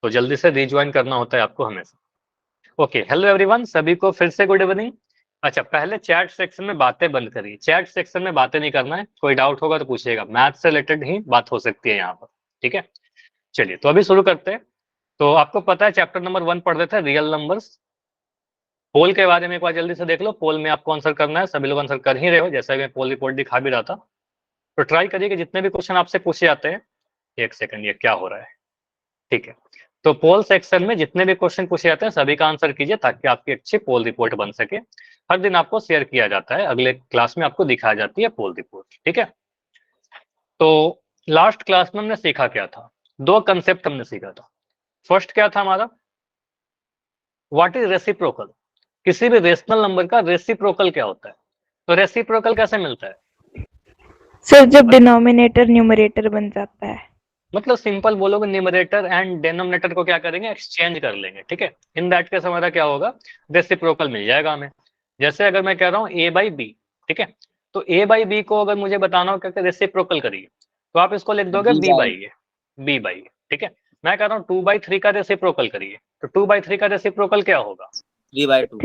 तो जल्दी से रिज्वाइन करना होता है आपको हमेशा। ओके, हेलो एवरीवन, सभी को फिर से गुड इवनिंग। अच्छा, पहले चैट सेक्शन में बातें बंद करिए, चैट सेक्शन में बातें नहीं करना है, कोई डाउट होगा तो पूछिएगा, मैथ से रिलेटेड ही बात हो सकती है यहाँ पर, ठीक है। चलिए, तो अभी शुरू करते हैं। तो आपको पता है चैप्टर नंबर 1 पढ़ रहे थे, रियल नंबर्स। पोल के बारे में एक बार जल्दी से देख लो, पोल में आपको आंसर करना है, सभी लोग आंसर कर ही रहे हो, जैसा मैं पोल रिपोर्ट दिखा भी रहा था। तो ट्राई करिए कि जितने भी क्वेश्चन आपसे पूछे जाते हैं, एक सेकंड, ये क्या हो रहा है, ठीक है। तो पोल सेक्शन में जितने भी क्वेश्चन पूछे जाते हैं सभी का आंसर कीजिए, ताकि आपकी अच्छी पोल रिपोर्ट बन सके। हर दिन आपको शेयर किया जाता है, अगले क्लास में आपको दिखाई जाती है पोल रिपोर्ट, ठीक है। तो लास्ट क्लास में हमने सीखा क्या था, दो कंसेप्ट हमने सीखा था। फर्स्ट क्या था हमारा, व्हाट इज रेसिप्रोकल, किसी भी रेशनल नंबर का रेसिप्रोकल क्या होता है। तो रेसिप्रोकल कैसे मिलता है सर, जब डिनोमिनेटर न्यूमरेटर बन जाता है। मतलब सिंपल बोलोगे, न्यूमरेटर एंड डेनोमिनेटर को क्या करेंगे, एक्सचेंज कर लेंगे, ठीक है। इन दैट केस हमारा क्या होगा, रेसिप्रोकल मिल जाएगा हमें। जैसे अगर मैं कह रहा हूँ ए बाई बी, ठीक है, तो ए बाई बी को अगर मुझे बताना हो क्या रेसिप्रोकल करिए, तो आप इसको लिख दोगे B by A, B by A, ठीक है। मैं कह रहा हूँ 2/3 का रेसिप्रोकल करिए, तो 2/3 का रेसिप्रोकल क्या होगा, 3/2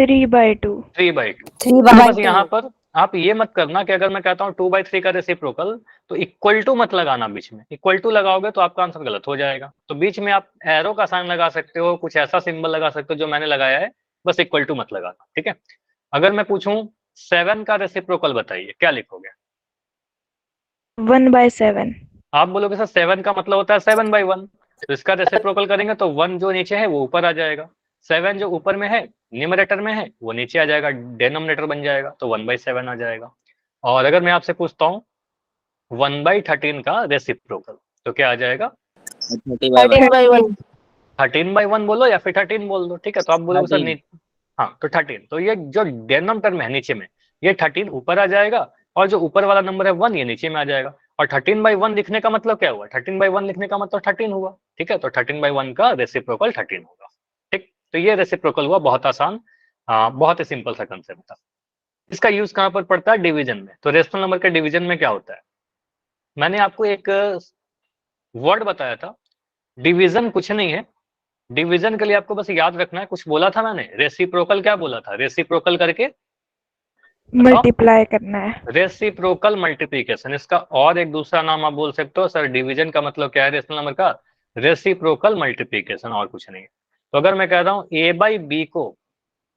3/2। तो बस यहाँ पर आप ये मत करना कि अगर मैं कहता हूँ 2/3 का रेसिप्रोकल, तो इक्वल टू मत लगाना बीच में, इक्वल टू लगाओगे तो आपका आंसर गलत हो जाएगा। तो बीच में आप एरो का साइन लगा सकते हो, कुछ ऐसा सिंबल लगा सकते हो जो मैंने लगाया है, बस इक्वल टू मत लगाना, ठीक है। अगर मैं पूछूं 7 का रेसिप्रोकल बताइए, क्या लिखोगे। 1/7। आप बोलोगे सर 7 का मतलब होता है 7/1, तो इसका रेसिप्रोकल करेंगे तो 1 जो नीचे है वो ऊपर आ जाएगा, 7 जो ऊपर में है न्यूमरेटर में है वो नीचे आ जाएगा, डेनोमिनेटर बन जाएगा, तो 1/7 आ जाएगा। और अगर मैं आपसे पूछता हूँ 1/13 का रेसिप्रोकल, तो क्या आ जाएगा, 13/1। 13/1 बोलो या फिर 13 बोल दो, ठीक है। तो आप बोलोगे सर नहीं, हाँ तो 13, तो ये जो डेनोमिनेटर में है नीचे में, ये 13 ऊपर आ जाएगा, और जो ऊपर वाला नंबर है 1 ये नीचे में आ जाएगा। और 13/1 लिखने का मतलब क्या हुआ, 13/1 लिखने का मतलब 13 हुआ, ठीक है। तो 13/1 का रेसिप्रोकल 13 होगा, ठीक। तो ये रेसिप्रोकल हुआ, बहुत आसान, बहुत ही सिंपल सा कंसेप्ट था। इसका यूज कहाँ पर पड़ता है, डिवीजन में। तो रेशनल नंबर के डिवीजन में क्या होता है, मैंने आपको एक वर्ड बताया था, डिवीजन कुछ नहीं है। डिवीजन के लिए आपको बस याद रखना है, कुछ बोला था मैंने, रेसिप्रोकल क्या बोला था, रेसिप्रोकल करके मल्टीप्लाई करना है। रेसिप्रोकल मल्टीप्लिकेशन, इसका और एक दूसरा नाम आप बोल सकते हो सर, डिवीजन का मतलब क्या है रेशनल नंबर का, रेसिप्रोकल मल्टीप्लिकेशन, और कुछ नहीं है। तो अगर मैं कह रहा हूँ ए बाई बी को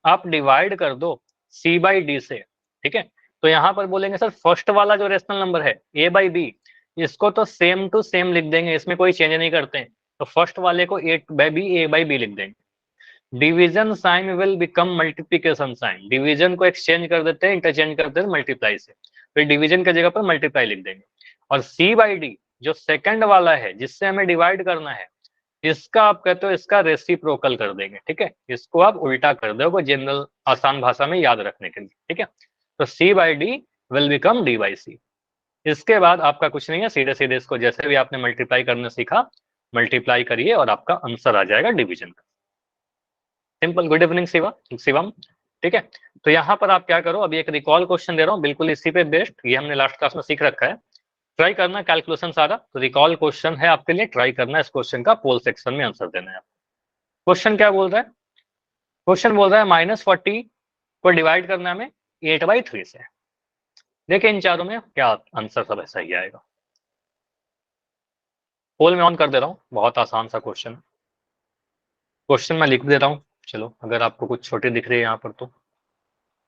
आप डिवाइड कर दो सी बाई डी से, ठीक है, तो यहाँ पर बोलेंगे सर फर्स्ट वाला जो रेशनल नंबर है ए बाई बी, इसको तो सेम टू सेम लिख देंगे, इसमें कोई चेंज नहीं करते हैं। तो फर्स्ट वाले को ए बाई बी लिख देंगे। Division sign will become multiplication sign, division को एक्सचेंज कर देते हैं, इंटरचेंज कर देते हैं मल्टीप्लाई से, फिर डिवीजन की जगह पर मल्टीप्लाई लिख देंगे। और सी बाई डी जो सेकंड वाला है जिससे हमें डिवाइड करना है, इसका आप कहते हो इसका रेसिप्रोकल कर देंगे, ठीक है। इसको आप उल्टा कर दोगे जनरल आसान भाषा में याद रखने के लिए, ठीक है। तो C by D will become D by C. इसके बाद आपका कुछ नहीं है, सीधे सीधे इसको जैसे भी आपने मल्टीप्लाई करना सीखा, मल्टीप्लाई करिए और आपका आंसर आ जाएगा डिवीजन का। सिंपल। गुड इवनिंग शिवम, ठीक है। तो यहाँ पर आप क्या करो, अभी एक रिकॉल क्वेश्चन दे रहा हूँ, बिल्कुल इसी पे बेस्ड, ये हमने लास्ट क्लास में सीख रखा है। ट्राई करना कैलकुलेशन सारा, तो रिकॉल क्वेश्चन है आपके लिए, ट्राई करना इस क्वेश्चन का पोल सेक्शन में आंसर देना है। क्वेश्चन क्या बोल रहा है, क्वेश्चन बोल रहा है -40 को डिवाइड करना है हमें 8/3 से। देखिए इन चारों में क्या आंसर सब सही आएगा। पोल में ऑन कर दे रहा हूँ, बहुत आसान सा क्वेश्चन, क्वेश्चन मैं लिख दे रहा हूँ, चलो अगर आपको कुछ छोटी दिख रही है यहाँ पर तो,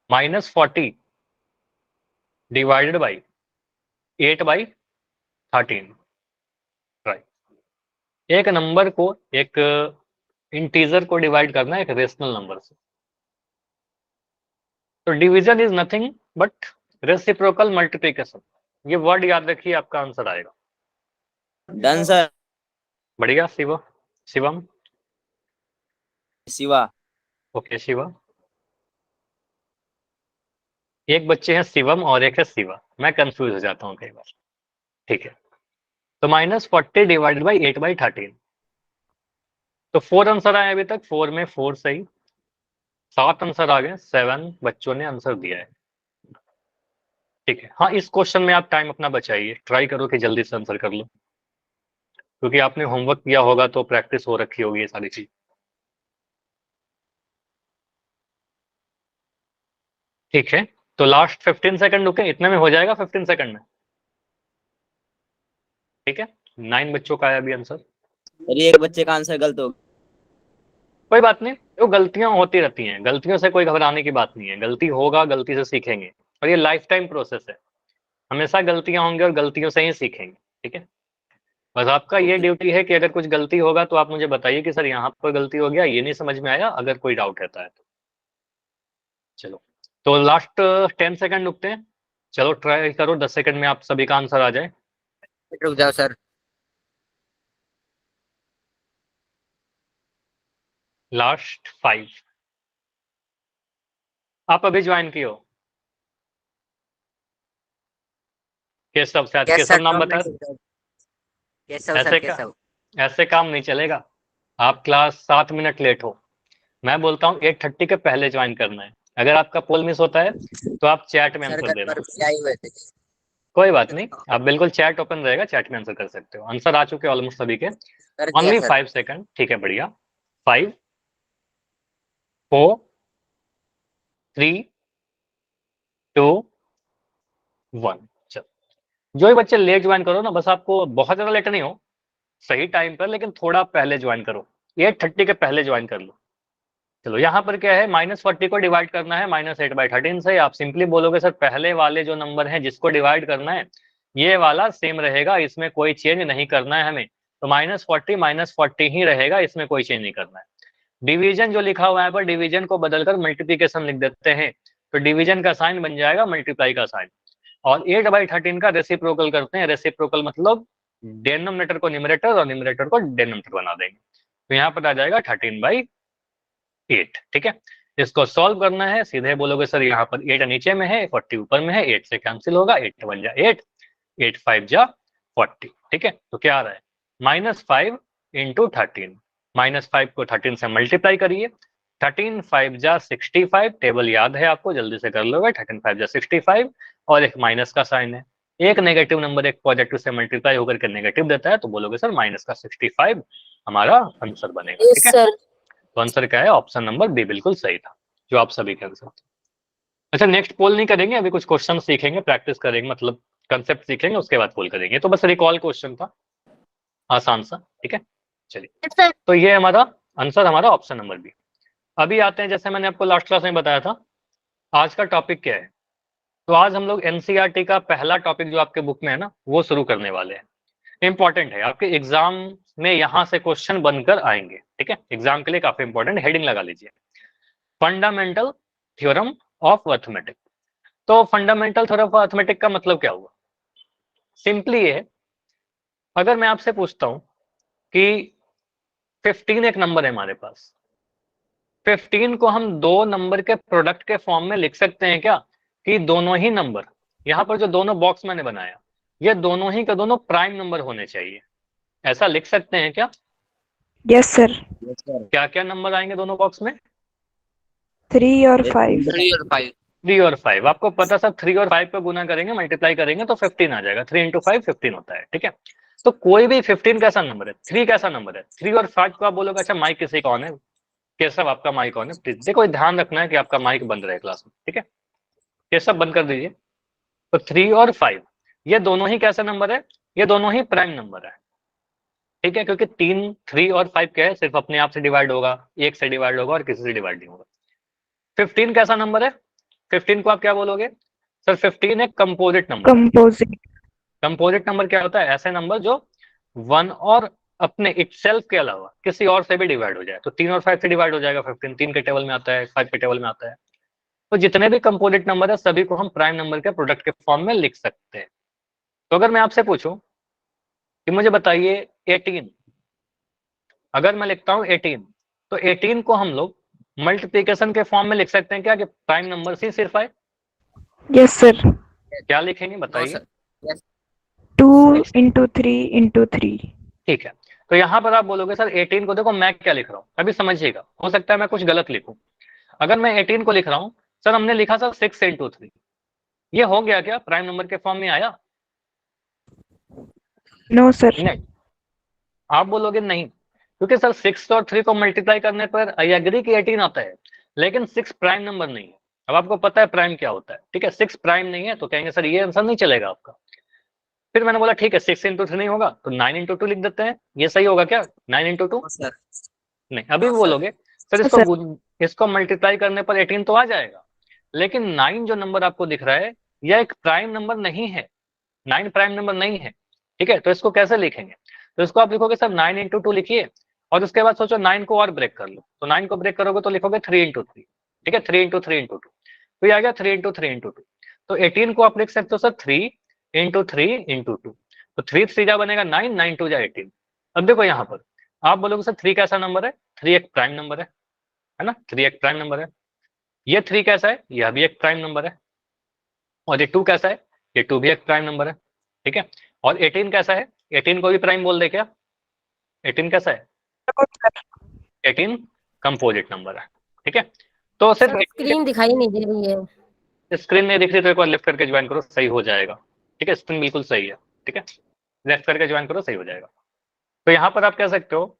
-40 डिवाइडेड बाई 8/13, राइट। एक नंबर को, एक इंटीजर को डिवाइड करना है एक रेशनल नंबर से, तो division is nothing but reciprocal multiplication. ये वर्ड याद रखिए, आपका आंसर आएगा। Done sir. बढ़िया शिवम, शिवा। ओके शिवा। एक बच्चे हैं शिवम और एक है शिवा, मैं कंफ्यूज हो जाता हूँ कई बार, ठीक है। तो -40 डिवाइडेड बाई 8/13, तो 4 आंसर आए अभी तक, 4 में 4 सही, 7 आंसर आ गए, 7 बच्चों ने आंसर दिया है, ठीक है। हाँ इस क्वेश्चन में आप टाइम अपना बचाइए, ट्राई करो कि जल्दी से आंसर कर लो, क्योंकि आपने होमवर्क किया होगा तो प्रैक्टिस हो रखी होगी ये सारी चीज। ठीक है, तो लास्ट 15 सेकंड रुके, इतने में हो जाएगा 15 सेकंड में। ठीक है, 9 बच्चों का है अभी आंसर। सर एक बच्चे का आंसर गलत हो कोई बात नहीं, वो गलतियां होती रहती हैं, गलतियों से कोई घबराने की बात नहीं है, गलती होगा, गलती से सीखेंगे, और ये लाइफ टाइम प्रोसेस है, हमेशा गलतियां होंगी और गलतियों से ही सीखेंगे। ठीक है, बस आपका ये ड्यूटी है कि अगर कुछ गलती होगा तो आप मुझे बताइए कि सर यहाँ पर गलती हो गया, ये नहीं समझ में आया, अगर कोई डाउट रहता है तो। चलो, तो लास्ट 10 सेकंड रुकते हैं। चलो ट्राई करो 10 सेकंड में आप सभी का आंसर आ जाए। रुक जाओ सर। लास्ट 5। आप अभी ज्वाइन किए हो? केशव, शायद यस केशव सर, नाम 2 बताया। मिनट। केशव ऐसे सर, क्या, केशव। ऐसे काम नहीं चलेगा। आप क्लास 7 मिनट लेट हो, मैं बोलता हूँ 8:30 के पहले ज्वाइन करना है। अगर आपका पोल मिस होता है तो आप चैट में सर आंसर घर देना। पर भी आए हुए थे। कोई बात नहीं, आप बिल्कुल चैट ओपन रहेगा, चैट में आंसर कर सकते हो। आंसर आ चुके ऑलमोस्ट सभी के, कर दिया ओनली सर। 5 सेकंड। ठीक है, बढ़िया। 5 4 3 2 1। चलो, जो भी बच्चे लेट ज्वाइन करो ना, बस आपको बहुत ज्यादा लेट नहीं हो, सही टाइम पर, लेकिन थोड़ा पहले ज्वाइन करो, 8:30 के पहले ज्वाइन कर लो। चलो, यहाँ पर क्या है, -40 को डिवाइड करना है -8/13 से। आप सिंपली बोलोगे सर पहले वाले जो नंबर हैं जिसको डिवाइड करना है ये वाला सेम रहेगा, इसमें कोई चेंज नहीं करना है हमें, तो -40 ही रहेगा, इसमें कोई चेंज नहीं करना है। डिवीजन जो लिखा हुआ है पर डिवीजन को बदलकर मल्टीप्लीकेशन लिख देते हैं, तो डिवीजन का साइन बन जाएगा मल्टीप्लाई का साइन। और 8/13 का रेसिप्रोकल करते हैं, रेसिप्रोकल मतलब डेनोमिनेटर को न्यूमरेटर और न्यूमरेटर को डेनोमिनेटर बना देंगे, तो यहाँ पर आ जाएगा 13/8। ठीक है, इसको सॉल्व करना है, सीधे बोलोगे सर यहाँ पर 8 नीचे में है, 40 ऊपर में है, 8 से कैंसिल होगा, 8 बन जा 8, 8 5 जा 40। ठीक है, तो क्या आ रहा है, -5 × 13, -5 को 13 से मल्टीप्लाई करिए, 13 5 जा 65, टेबल याद है आपको, जल्दी से कर लोगे, 13 5 जा 65, और एक माइनस का साइन है, एक नेगेटिव नंबर एक पॉजिटिव से मल्टीप्लाई होकर के नेगेटिव देता है, तो बोलोगे सर -65 हमारा आंसर बनेगा। ठीक है, तो आंसर क्या है, ऑप्शन नंबर बी बिल्कुल सही था, जो आप सभी कह सकते हैं। अच्छा, नेक्स्ट पोल नहीं करेंगे, अभी कुछ क्वेश्चन सीखेंगे, प्रैक्टिस करेंगे, मतलब कंसेप्ट सीखेंगे, उसके बाद पोल करेंगे। तो बस रिकॉल क्वेश्चन था, आसान सा। ठीक है, चलिए, तो ये हमारा आंसर, हमारा ऑप्शन नंबर बी। अभी आते हैं, जैसे मैंने आपको लास्ट क्लास में बताया था, आज का टॉपिक क्या है। तो आज हम लोग एनसीईआरटी का पहला टॉपिक जो आपके बुक में है ना, वो शुरू करने वाले हैं। इंपॉर्टेंट है, आपके एग्जाम में यहाँ से क्वेश्चन बनकर आएंगे। ठीक है, एग्जाम के लिए काफी इंपॉर्टेंट, हेडिंग लगा लीजिए, फंडामेंटल थ्योरम ऑफ अर्थमेटिक। तो फंडामेंटल थ्योरम ऑफ अर्थमेटिक का मतलब क्या हुआ, सिंपली ये, अगर मैं आपसे पूछता हूं कि 15 एक नंबर है हमारे पास, 15 को हम दो नंबर के प्रोडक्ट के फॉर्म में लिख सकते हैं क्या, कि दोनों ही नंबर, यहाँ पर जो दोनों बॉक्स मैंने बनाया, ये दोनों ही का दोनों प्राइम नंबर होने चाहिए, ऐसा लिख सकते हैं क्या? Yes sir. क्या क्या नंबर आएंगे दोनों बॉक्स में? 3 और 5। 3 और 5। 3 और 5, आपको पता सर 3 और 5 पे गुना करेंगे, मल्टीप्लाई करेंगे तो 15 आ जाएगा, 3 × 5 15 होता है। ठीक है, तो कोई भी 15 कैसा नंबर है, 3 कैसा नंबर है, 3 और 5 को आप बोलोगे अच्छा माइक किसी का ऑन है, केशव आपका माइक ऑन है, प्लीज देखो, ध्यान रखना है कि आपका माइक बंद रहे क्लास में। ठीक है, केशव बंद कर दीजिए। तो 3 और 5 ये दोनों ही कैसा नंबर है, ये दोनों ही प्राइम नंबर है। ठीक है, क्योंकि 3 और 5 क्या है, सिर्फ अपने आप से डिवाइड होगा, एक से डिवाइड होगा और किसी से डिवाइड नहीं होगा। 15 कैसा नंबर है, 15 को आप क्या बोलोगे सर, 15 एक composite number. Composite. Composite number क्या होता है, ऐसे नंबर जो 1 और अपने इटसेल्फ के अलावा किसी और से भी डिवाइड हो जाए, तो 3 और 5 से डिवाइड हो जाएगा 15, 3 के टेबल में आता है, 5 के टेबल में आता है। तो जितने भी कंपोजिट नंबर है सभी को हम प्राइम नंबर के प्रोडक्ट के फॉर्म में लिख सकते हैं। तो अगर मैं आपसे पूछूं कि मुझे बताइए 18, अगर मैं लिखता हूं 18, तो 18 को हम लोग मल्टीप्लीकेशन के फॉर्म में लिख सकते हैं क्या, कि प्राइम नंबर ही सिर्फ आए? Yes sir. क्या लिखेंगे बताइए? 2 × 3 × 3। ठीक है, तो यहाँ पर आप बोलोगे सर 18 को, देखो मैं क्या लिख रहा हूँ अभी समझिएगा, हो सकता है मैं कुछ गलत लिखूं। अगर मैं 18 को लिख रहा हूँ सर, हमने लिखा सर 6 × 3, ये हो गया क्या, प्राइम नंबर के फॉर्म में आया? No sir. नहीं, आप बोलोगे नहीं, क्योंकि सर 6 और 3 को मल्टीप्लाई करने पर आई एग्री कि 18 आता है, लेकिन 6 प्राइम नंबर नहीं है। अब आपको पता है प्राइम क्या होता है, ठीक है, 6 प्राइम नहीं है, तो कहेंगे सर ये आंसर नहीं चलेगा आपका। फिर मैंने बोला ठीक है 6 इंटू 3 नहीं होगा, तो 9 इंटू 2 लिख देते हैं, ये सही होगा क्या 9 इंटू 2? हाँ सर। नहीं, अभी भी हाँ, बोलोगे सर हाँ, इसको मल्टीप्लाई करने पर 18 तो आ जाएगा, लेकिन 9 जो नंबर आपको दिख रहा है यह एक प्राइम नंबर नहीं है, 9 प्राइम नंबर नहीं है, ठीक है, तो इसको कैसे लिखेंगे? तो इसको आप लिखोगे सर 9 इंटू 2 लिखिए, और उसके बाद सोचो 9 को और ब्रेक कर लो, तो 9 को ब्रेक करोगे तो लिखोगे 3 इंटू 3, ठीक है, 3 इंटू 3 इंटू 2, तो ये आ गया 3 इंटू 3 इंटू 2। तो 18 को आप लिख सकते हो सर 3 इंटू 3 इंटू 2, तो 3 3 जा बनेगा 9, 9 2 जा 18। अब देखो यहाँ पर आप बोलोगे सर 3 कैसा नंबर है, 3 एक प्राइम नंबर है ना, 3 एक प्राइम नंबर है। ये 3 कैसा है, यह भी एक प्राइम नंबर है। और ये 2 कैसा है, ये 2 भी एक प्राइम नंबर है, ठीक है। और 18 कैसा है, 18 को भी प्राइम बोल दे क्या, 18 कैसा है, 18 कंपोजिट नंबर है, ठीक है। तो सिर्फ सर स्क्रीन दिखाई नहीं दे रही है। स्क्रीन नहीं दिख रही तो एक बार लेफ्ट करके ज्वाइन करो, सही हो जाएगा, ठीक है, स्क्रीन बिल्कुल सही है, ठीक है, लेफ्ट करके ज्वाइन करो, सही हो जाएगा। तो यहाँ पर आप कह सकते हो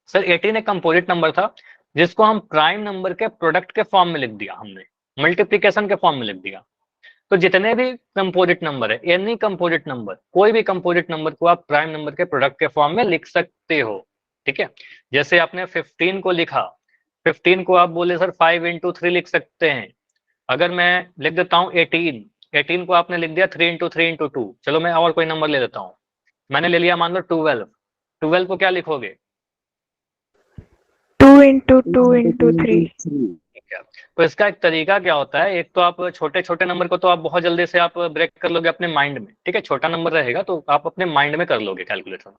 सर 18 एक कंपोजिट नंबर था जिसको हम प्राइम नंबर के प्रोडक्ट के फॉर्म में लिख दिया, हमने मल्टीप्लीकेशन के फॉर्म में लिख दिया। तो जितने भी कंपोजिट नंबर है, एनी कंपोजिट नंबर, कोई भी कंपोजिट नंबर को आप प्राइम नंबर के प्रोडक्ट के फॉर्म में लिख सकते हो, ठीक है। जैसे आपने 15 को लिखा, 15 को आप बोले सर 5 इंटू 3 लिख सकते हैं। अगर मैं लिख देता हूँ 18, 18 को आपने लिख दिया 3 इंटू 3 इंटू 2, चलो मैं और कोई नंबर ले लेता हूँ, मैंने ले लिया मान लो 12, 12 को क्या लिखोगे, 2 इंटू 2 इंटू 3। ठीक है। तो इसका एक तरीका क्या होता है, एक तो आप छोटे छोटे नंबर को तो आप बहुत जल्दी से आप ब्रेक कर लोगे अपने माइंड में, ठीक है, छोटा नंबर रहेगा तो आप अपने माइंड में कर लोगे कैलकुलेशन,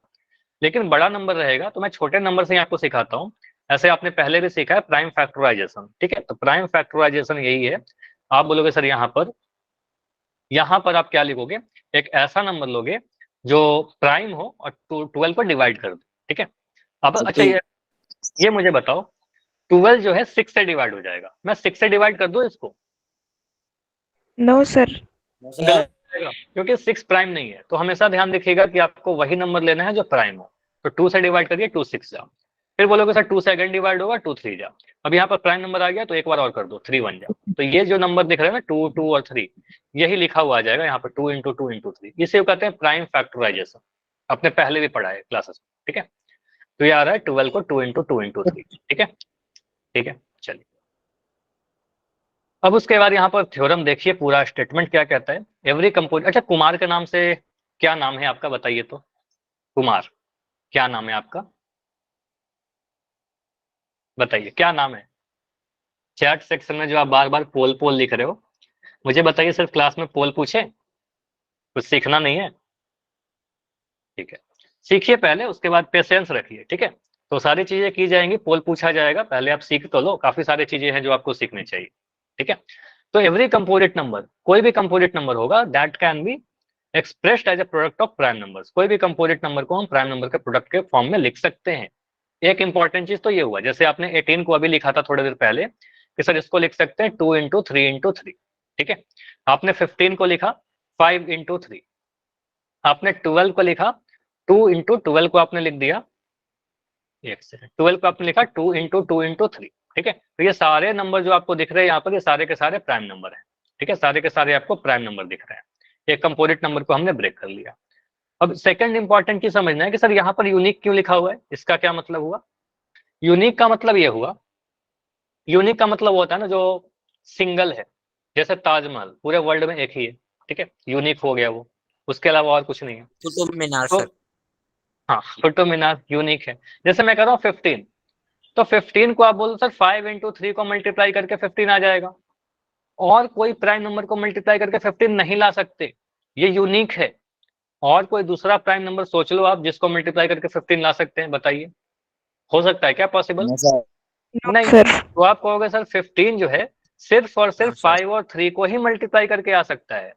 लेकिन बड़ा नंबर रहेगा तो मैं छोटे नंबर से आपको सिखाता हूँ। ऐसे आपने पहले भी सीखा है प्राइम फैक्टराइजेशन, ठीक है, तो प्राइम फैक्टराइजेशन यही है। आप बोलोगे सर यहाँ पर आप क्या लिखोगे, एक ऐसा नंबर लोगे जो प्राइम हो और 12 पर डिवाइड कर दो, ठीक है। अब अच्छा ये मुझे बताओ 12 जो है 6 से डिवाइड हो जाएगा, मैं 6 से डिवाइड कर दूं इसको? No sir. क्योंकि 6 प्राइम नहीं है, तो हमेशा ध्यान रखिएगा कि आपको वही नंबर लेना है जो प्राइम हो। तो 2 से डिवाइड करिए, 2 6 जा, फिर बोलोगे सर 2 से अगेन डिवाइड होगा, 2 3 जा। अब यहाँ पर प्राइम नंबर आ गया तो एक बार और कर दो, 3 1 जा। तो ये जो नंबर दिख रहा है ना 2 2 और 3, यही लिखा हुआ आ जाएगा यहाँ पर 2 इंटू 2 इंटू 3, इसे कहते हैं प्राइम फैक्टराइजेशन, आपने पहले भी पढ़ा है क्लासेस में, ठीक है। तो ये आ रहा है 12 को 2 इंटू 2 इंटू 3, ठीक है, ठीक है, चलिए। अब उसके बाद यहाँ पर थ्योरम देखिए, पूरा स्टेटमेंट क्या कहता है, एवरी कंपोजिट, अच्छा कुमार के नाम से क्या नाम है आपका बताइए तो, कुमार क्या नाम है आपका, बताइए क्या नाम है। चैट सेक्शन में जो आप बार बार पोल पोल लिख रहे हो, मुझे बताइए सिर्फ क्लास में पोल पूछे, कुछ सीखना नहीं है, ठीक है, सीखिए पहले, उसके बाद पेशेंस रखिए, ठीक है। तो सारी चीजें की जाएंगी, पोल पूछा जाएगा, पहले आप सीख तो लो, काफी सारी चीजें हैं जो आपको सीखनी चाहिए, ठीक है। तो एवरी कंपोजिट नंबर, कोई भी कंपोजिट नंबर होगा that can be expressed as a product of prime numbers, कोई भी कंपोजिट नंबर को हम प्राइम नंबर के प्रोडक्ट के फॉर्म में लिख सकते हैं। एक इंपॉर्टेंट चीज तो ये हुआ, जैसे आपने 18 को अभी लिखा था थोड़ी देर पहले कि सर इसको लिख सकते हैं 2 इंटू 3 इंटू 3, ठीक है। आपने 15 को लिखा 5 इंटू 3, आपने 12 को लिखा 2 इंटू 12 को आपने लिख दिया, एक सेकंड, 12 को आपने लिखा 2 इंटू 2 इंटू 3, ठीक है। तो ये सारे नंबर जो आपको दिख रहे हैं यहाँ पर, ये सारे के सारे प्राइम नंबर हैं, ठीक है, सारे के सारे आपको प्राइम नंबर दिख रहे हैं। एक कंपोजिट नंबर को हमने ब्रेक कर लिया। अब सेकंड इंपॉर्टेंट चीज समझना है कि सर यहाँ पर यूनिक क्यों लिखा हुआ है, इसका क्या मतलब हुआ। यूनिक का मतलब ये हुआ, यूनिक का मतलब होता है ना जो सिंगल है, जैसे ताजमहल पूरे वर्ल्ड में एक ही है, ठीक है, यूनिक हो गया वो, उसके अलावा और कुछ नहीं है। कुतुब मीनार तो सर। हाँ, कुतुब मीनार यूनिक है। जैसे मैं कह रहा हूँ 15, तो 15 को आप बोलो सर 5 इंटू 3 को मल्टीप्लाई करके 15 आ जाएगा, और कोई प्राइम नंबर को मल्टीप्लाई करके 15 नहीं ला सकते, ये यूनिक है। और कोई दूसरा प्राइम नंबर सोच लो आप जिसको मल्टीप्लाई करके 15 ला सकते हैं, बताइए, हो सकता है क्या पॉसिबल? नहीं। सर तो आप कहोगे सर 15 जो है सिर्फ और सिर्फ 5 और 3 को ही मल्टीप्लाई करके आ सकता है।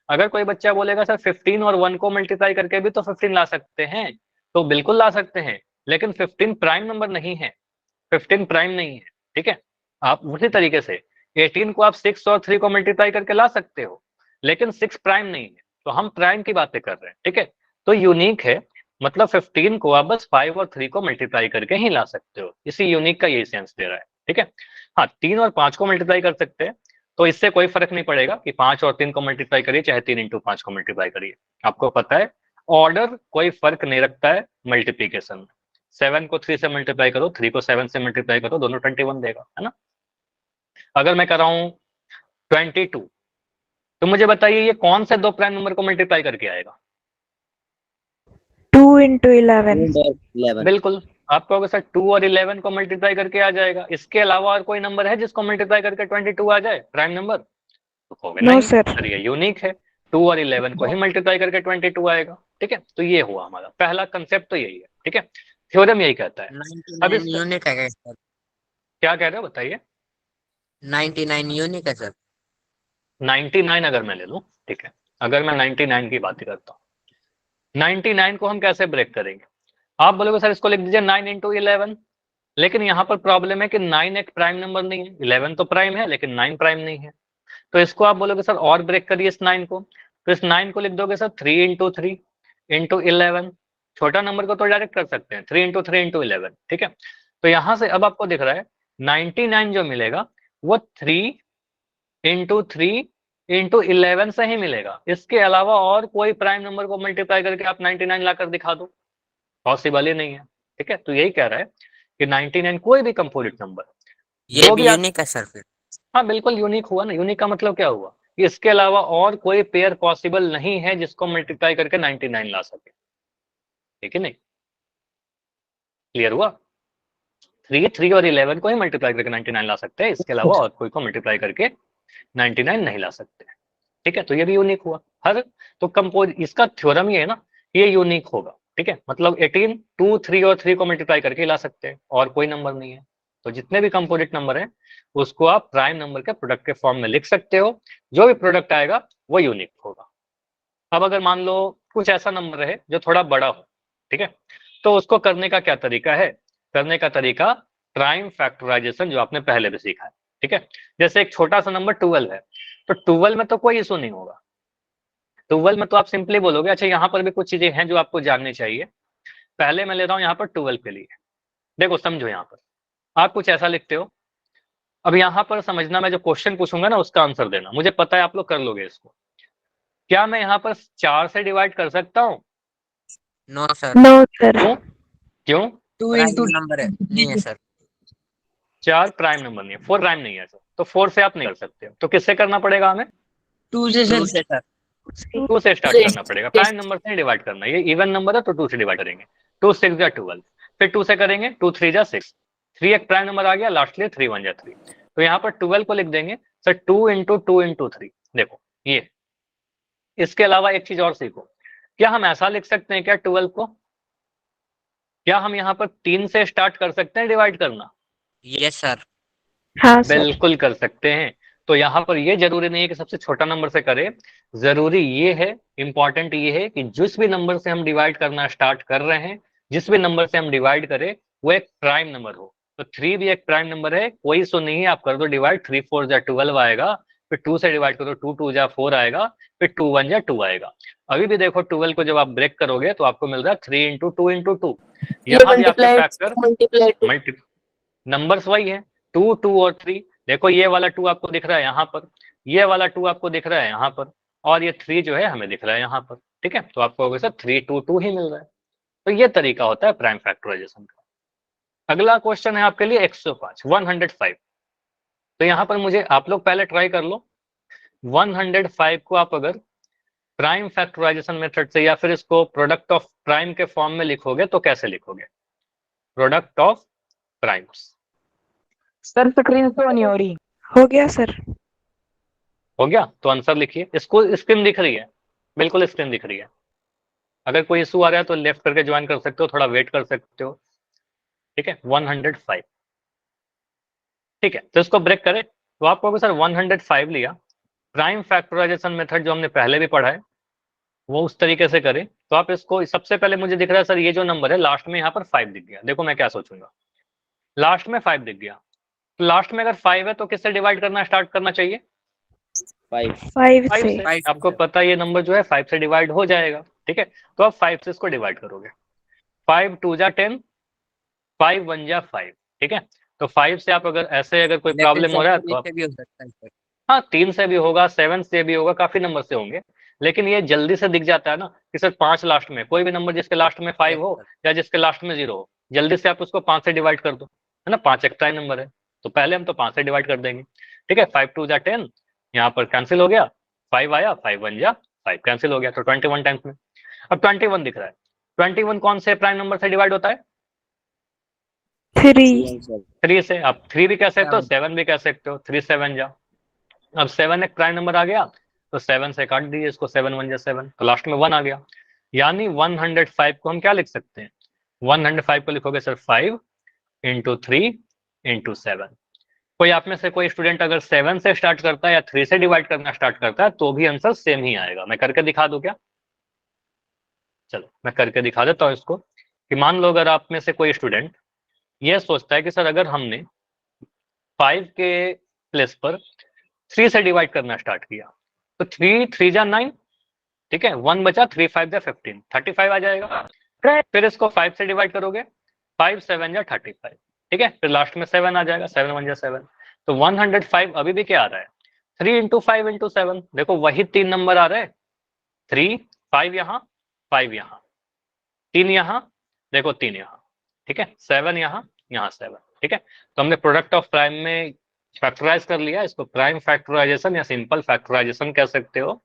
अगर कोई बच्चा बोलेगा सर 15 और 1 को मल्टीप्लाई करके भी तो 15 ला सकते हैं, तो बिल्कुल ला सकते हैं, लेकिन 15 प्राइम नंबर नहीं है, 15 प्राइम नहीं है, ठीक है। आप उसी तरीके से 18 को आप 6 और 3 को मल्टीप्लाई करके ला सकते हो, लेकिन 6 प्राइम नहीं है, तो हम प्राइम की बातें कर रहे हैं, ठीक है। तो यूनिक है, मतलब 15 को आप बस 5 और 3 को मल्टीप्लाई करके ही ला सकते हो। इसी यूनिक का यही सेंस दे रहा है, ठीक है। हाँ, 3 और 5 को मल्टीप्लाई कर सकते हैं, तो इससे कोई फर्क नहीं पड़ेगा कि 5 और 3 को मल्टीप्लाई करिए चाहे 3 इंटू 5 को मल्टीप्लाई करिए। आपको पता है ऑर्डर कोई फर्क नहीं रखता है मल्टीप्लीकेशन में। 7 को 3 से मल्टीप्लाई करो, 3 को 7 से मल्टीप्लाई करो, दोनों 21 देगा, है ना। अगर मैं कर रहा हूँ 22, तो मुझे बताइए ये कौन से दो प्राइम नंबर को मल्टीप्लाई करके आएगा? 2 into 11। 11। बिल्कुल, आप कहोगे सर 2 और 11 को मल्टीप्लाई करके आ जाएगा, इसके अलावा और कोई नंबर है जिसको मल्टीप्लाई करके 22 आ जाए प्राइम नंबर? तो कहोगे नो नहीं सर। सर, ये यूनिक है, 2 और 11 को ही मल्टीप्लाई करके 22 आएगा, ठीक है। तो ये हुआ हमारा पहला कंसेप्ट, तो यही है, ठीक है। थ्योरम यही कहता है। अब 99 इसका यूनिक है क्या सर? क्या कह रहे हो बताइए? 99 यूनिक है सर? 99 अगर मैं ले लूं, ठीक है, अगर मैं 99 की बात करता हूँ, 99 को हम कैसे ब्रेक करेंगे? आप बोलोगे सर इसको लिख दीजिए 9 इंटू 11, लेकिन यहाँ पर प्रॉब्लम है कि 9 एक प्राइम नंबर नहीं है, 11 तो प्राइम है लेकिन 9 प्राइम नहीं है। तो इसको आप बोलोगे सर और ब्रेक करिए इस 9 को, तो इस 9 को लिख दोगे सर 3 इंटू 3 इंटू 11। छोटा नंबर को तो डायरेक्ट कर सकते हैं, 3 इंटू 3 इंटू 11, ठीक है। तो यहाँ से अब आपको दिख रहा है 99 जो मिलेगा वो 3 इंटू 3 इंटू 11 से ही मिलेगा। इसके अलावा और कोई प्राइम नंबर को मल्टीप्लाई करके आप 99 लाकर दिखा दो, पॉसिबल ही नहीं है, ठीक है। तो यही कह रहा है कि 99 कोई भी कंपोजिट नंबर ये जो भी भी आप, यूनिक है सर फिर? हाँ बिल्कुल यूनिक हुआ ना। यूनिक का मतलब क्या हुआ कि इसके अलावा और कोई पेयर पॉसिबल नहीं है जिसको मल्टीप्लाई करके 99 ला सके, ठीक है नहीं? क्लियर हुआ? 3 और 11 को ही मल्टीप्लाई करके 99 ला सकते हैं, इसके अलावा और कोई को मल्टीप्लाई करके 99 नहीं ला सकते, ठीक है। तो ये भी यूनिक हुआ। हर तो कंपोज इसका थ्योरम ये है ना, ये यूनिक होगा, ठीक है। मतलब 18 2 3 और 3 को मल्टीप्लाई करके ला सकते हैं और कोई नंबर नहीं है। तो जितने भी कंपोजिट नंबर हैं उसको आप प्राइम नंबर के प्रोडक्ट के फॉर्म में लिख सकते हो, जो भी प्रोडक्ट आएगा वो यूनिक होगा। अब अगर मान लो कुछ ऐसा नंबर है जो थोड़ा बड़ा हो, ठीक है, तो उसको करने का क्या तरीका है? करने का तरीका प्राइम फैक्टराइजेशन, जो आपने पहले भी सीखा है, ठीक है। जैसे एक छोटा सा नंबर 12 है, तो 12 में तो कोई इशू नहीं होगा। 12 में तो आप सिंपली बोलोगे, अच्छा यहाँ पर भी कुछ चीजें हैं जो आपको जाननी चाहिए। पहले मैं ले रहा हूँ यहाँ पर 12 के लिए, देखो समझो, यहाँ पर आप कुछ ऐसा लिखते हो। अब यहाँ पर समझना, मैं जो क्वेश्चन पूछूंगा ना उसका आंसर देना। मुझे पता है आप लोग कर लोगे इसको। क्या मैं यहाँ पर 4 से डिवाइड कर सकता हूँ? No sir. No sir. क्यों? क्यों? 2 प्राइम into नंबर है, नहीं है सर। 4 प्राइम नंबर नहीं है, 4 प्राइम नहीं है सर, तो 4 से आप नहीं कर सकते हो। तो किससे करना पड़ेगा हमें? 2 से 2 से सर। 2 से स्टार्ट करना पड़ेगा। प्राइम नंबर से डिवाइड करना, ये इवन नंबर है तो 2 से डिवाइड करेंगे। 2 6 जा 12, फिर 2 से करेंगे, 2 3 जा 6, 3 एक प्राइम नंबर आ गया, लास्टली 3 1 जा 3। तो यहाँ पर 12 को लिख देंगे सर 2 इंटू 2 इंटू 3। देखो ये, इसके अलावा एक चीज और सीखो, क्या हम ऐसा लिख सकते हैं क्या 12 को? क्या हम यहाँ पर 3 से स्टार्ट कर सकते हैं डिवाइड करना? Yes sir. हाँ सर। बिल्कुल कर सकते हैं। तो यहाँ पर ये जरूरी नहीं है कि सबसे छोटा नंबर से करें, जरूरी ये है, इंपॉर्टेंट ये है कि जिस भी नंबर से हम डिवाइड करना स्टार्ट कर रहे हैं, जिस भी नंबर से हम डिवाइड करें वो एक प्राइम नंबर हो। तो 3 भी एक प्राइम नंबर है, कोई इशू नहीं है, आप कर दो डिवाइड। 3 4 जा 12 आएगा, फिर 2 से डिवाइड करो, 2 2 जा 4 आएगा, फिर 2 1 जा 2 आएगा। अभी भी देखो 12 को जब आप ब्रेक करोगे तो आपको मिल रहा है 3 इंटू 2 इंटू 2। यहाँ भी आपके फैक्टर मल्टी नंबर्स वही है, 2 2 और 3। देखो ये वाला 2 आपको दिख रहा है यहाँ पर, ये वाला 2 आपको दिख रहा है यहाँ पर, और ये 3 जो है हमें दिख रहा है यहाँ पर, ठीक है। तो आपको होगा सर 3 2 2 ही मिल रहा है। तो ये तरीका होता है प्राइम फैक्टराइजेशन का। अगला क्वेश्चन है आपके लिए 105 105। तो यहाँ पर मुझे आप लोग पहले ट्राई कर लो, 105 को आप अगर प्राइम फैक्टराइजेशन मेथड से या फिर इसको प्रोडक्ट ऑफ प्राइम के फॉर्म में लिखोगे तो कैसे लिखोगे? Product of primes. Sir screen show नहीं हो रही। हो गया सर। हो गया? तो आंसर लिखिए। इसको स्क्रीन दिख रही है? बिल्कुल स्क्रीन दिख रही है। अगर कोई इशू आ रहा है तो लेफ्ट करके ज्वाइन कर सकते हो, थोड़ा वेट कर सकते हो, ठीक है। 105, ठीक है। तो इसको ब्रेक करें तो आप कहोगे सर 105 लिया, प्राइम फैक्टराइजेशन मेथड जो हमने पहले भी पढ़ा है वो उस तरीके से करें। तो आप इसको, सबसे पहले मुझे दिख रहा है सर ये जो नंबर है लास्ट में यहाँ पर 5 दिख गया। देखो मैं क्या सोचूंगा, लास्ट में 5 दिख गया, तो लास्ट में अगर 5 है तो किससे डिवाइड करना स्टार्ट करना चाहिए? 5 5 5 से। से। आपको पता है ये नंबर जो है 5 से डिवाइड हो जाएगा, ठीक है। तो आप 5 से इसको डिवाइड करोगे, 5 2 जा 10, 5 1 जा 5, ठीक है। तो 5 से आप अगर ऐसे अगर कोई प्रॉब्लम हो रहा है तो आप, भी हो सकता है सर। हाँ 3 से भी होगा, 7 से भी होगा, काफी नंबर से होंगे, लेकिन ये जल्दी से दिख जाता है ना कि सर 5 लास्ट में, कोई भी नंबर जिसके लास्ट में 5 हो या जिसके लास्ट में 0 हो, जल्दी से आप उसको 5 से डिवाइड कर दो, है ना। 5 एक प्राइम नंबर है, तो पहले हम तो 5 से डिवाइड कर देंगे, ठीक है। 5 2 जा 10, यहाँ पर कैंसिल हो गया, 5 आया, 5 1 जा 5 कैंसिल हो गया, तो 21 टाइम्स में। अब 21 दिख रहा है, 21 कौन से प्राइम नंबर से डिवाइड होता है? 3 3 से। आप 3 भी कह सकते हो, 7 भी कह सकते हो, 3 7 जा। अब 7 एक प्राइम नंबर आ गया, तो 7 से काट दीजिए इसको, 7 1 जा 7, तो लास्ट में 1 आ गया। यानी 105 को हम क्या लिख सकते हैं? 105 को लिखोगे सर 5 इंटू 3 इंटू 7। कोई आप में से कोई स्टूडेंट अगर 7 से स्टार्ट करता है या 3 से डिवाइड करना स्टार्ट करता है तो भी आंसर सेम ही आएगा। मैं करके दिखा दूं क्या? चलो मैं करके दिखा देता हूँ इसको, कि मान लो अगर आप में से कोई स्टूडेंट ये सोचता है कि सर अगर हमने 5 के प्लेस पर 3 से डिवाइड करना स्टार्ट किया तो 3 3 जा 9, ठीक है, 1 बचा, 3 5 जा 15, 35 आ जाएगा। फिर इसको 5 से डिवाइड करोगे, 5 7 जा 35, ठीक है, फिर लास्ट में 7 आ जाएगा, 7 1 जा 7। तो 105 अभी भी क्या आ रहा है? 3 इंटू 5 इंटू 7। देखो वही 3 नंबर आ रहे हैं, 3 5 यहाँ, 5 यहाँ, 3 यहाँ, देखो 3 यहाँ, ठीक है, 7 यहाँ, यहाँ 7, ठीक है। तो हमने प्रोडक्ट ऑफ प्राइम में फैक्टराइज कर लिया, इसको प्राइम फैक्टराइजेशन या सिंपल फैक्टराइजेशन कह सकते हो,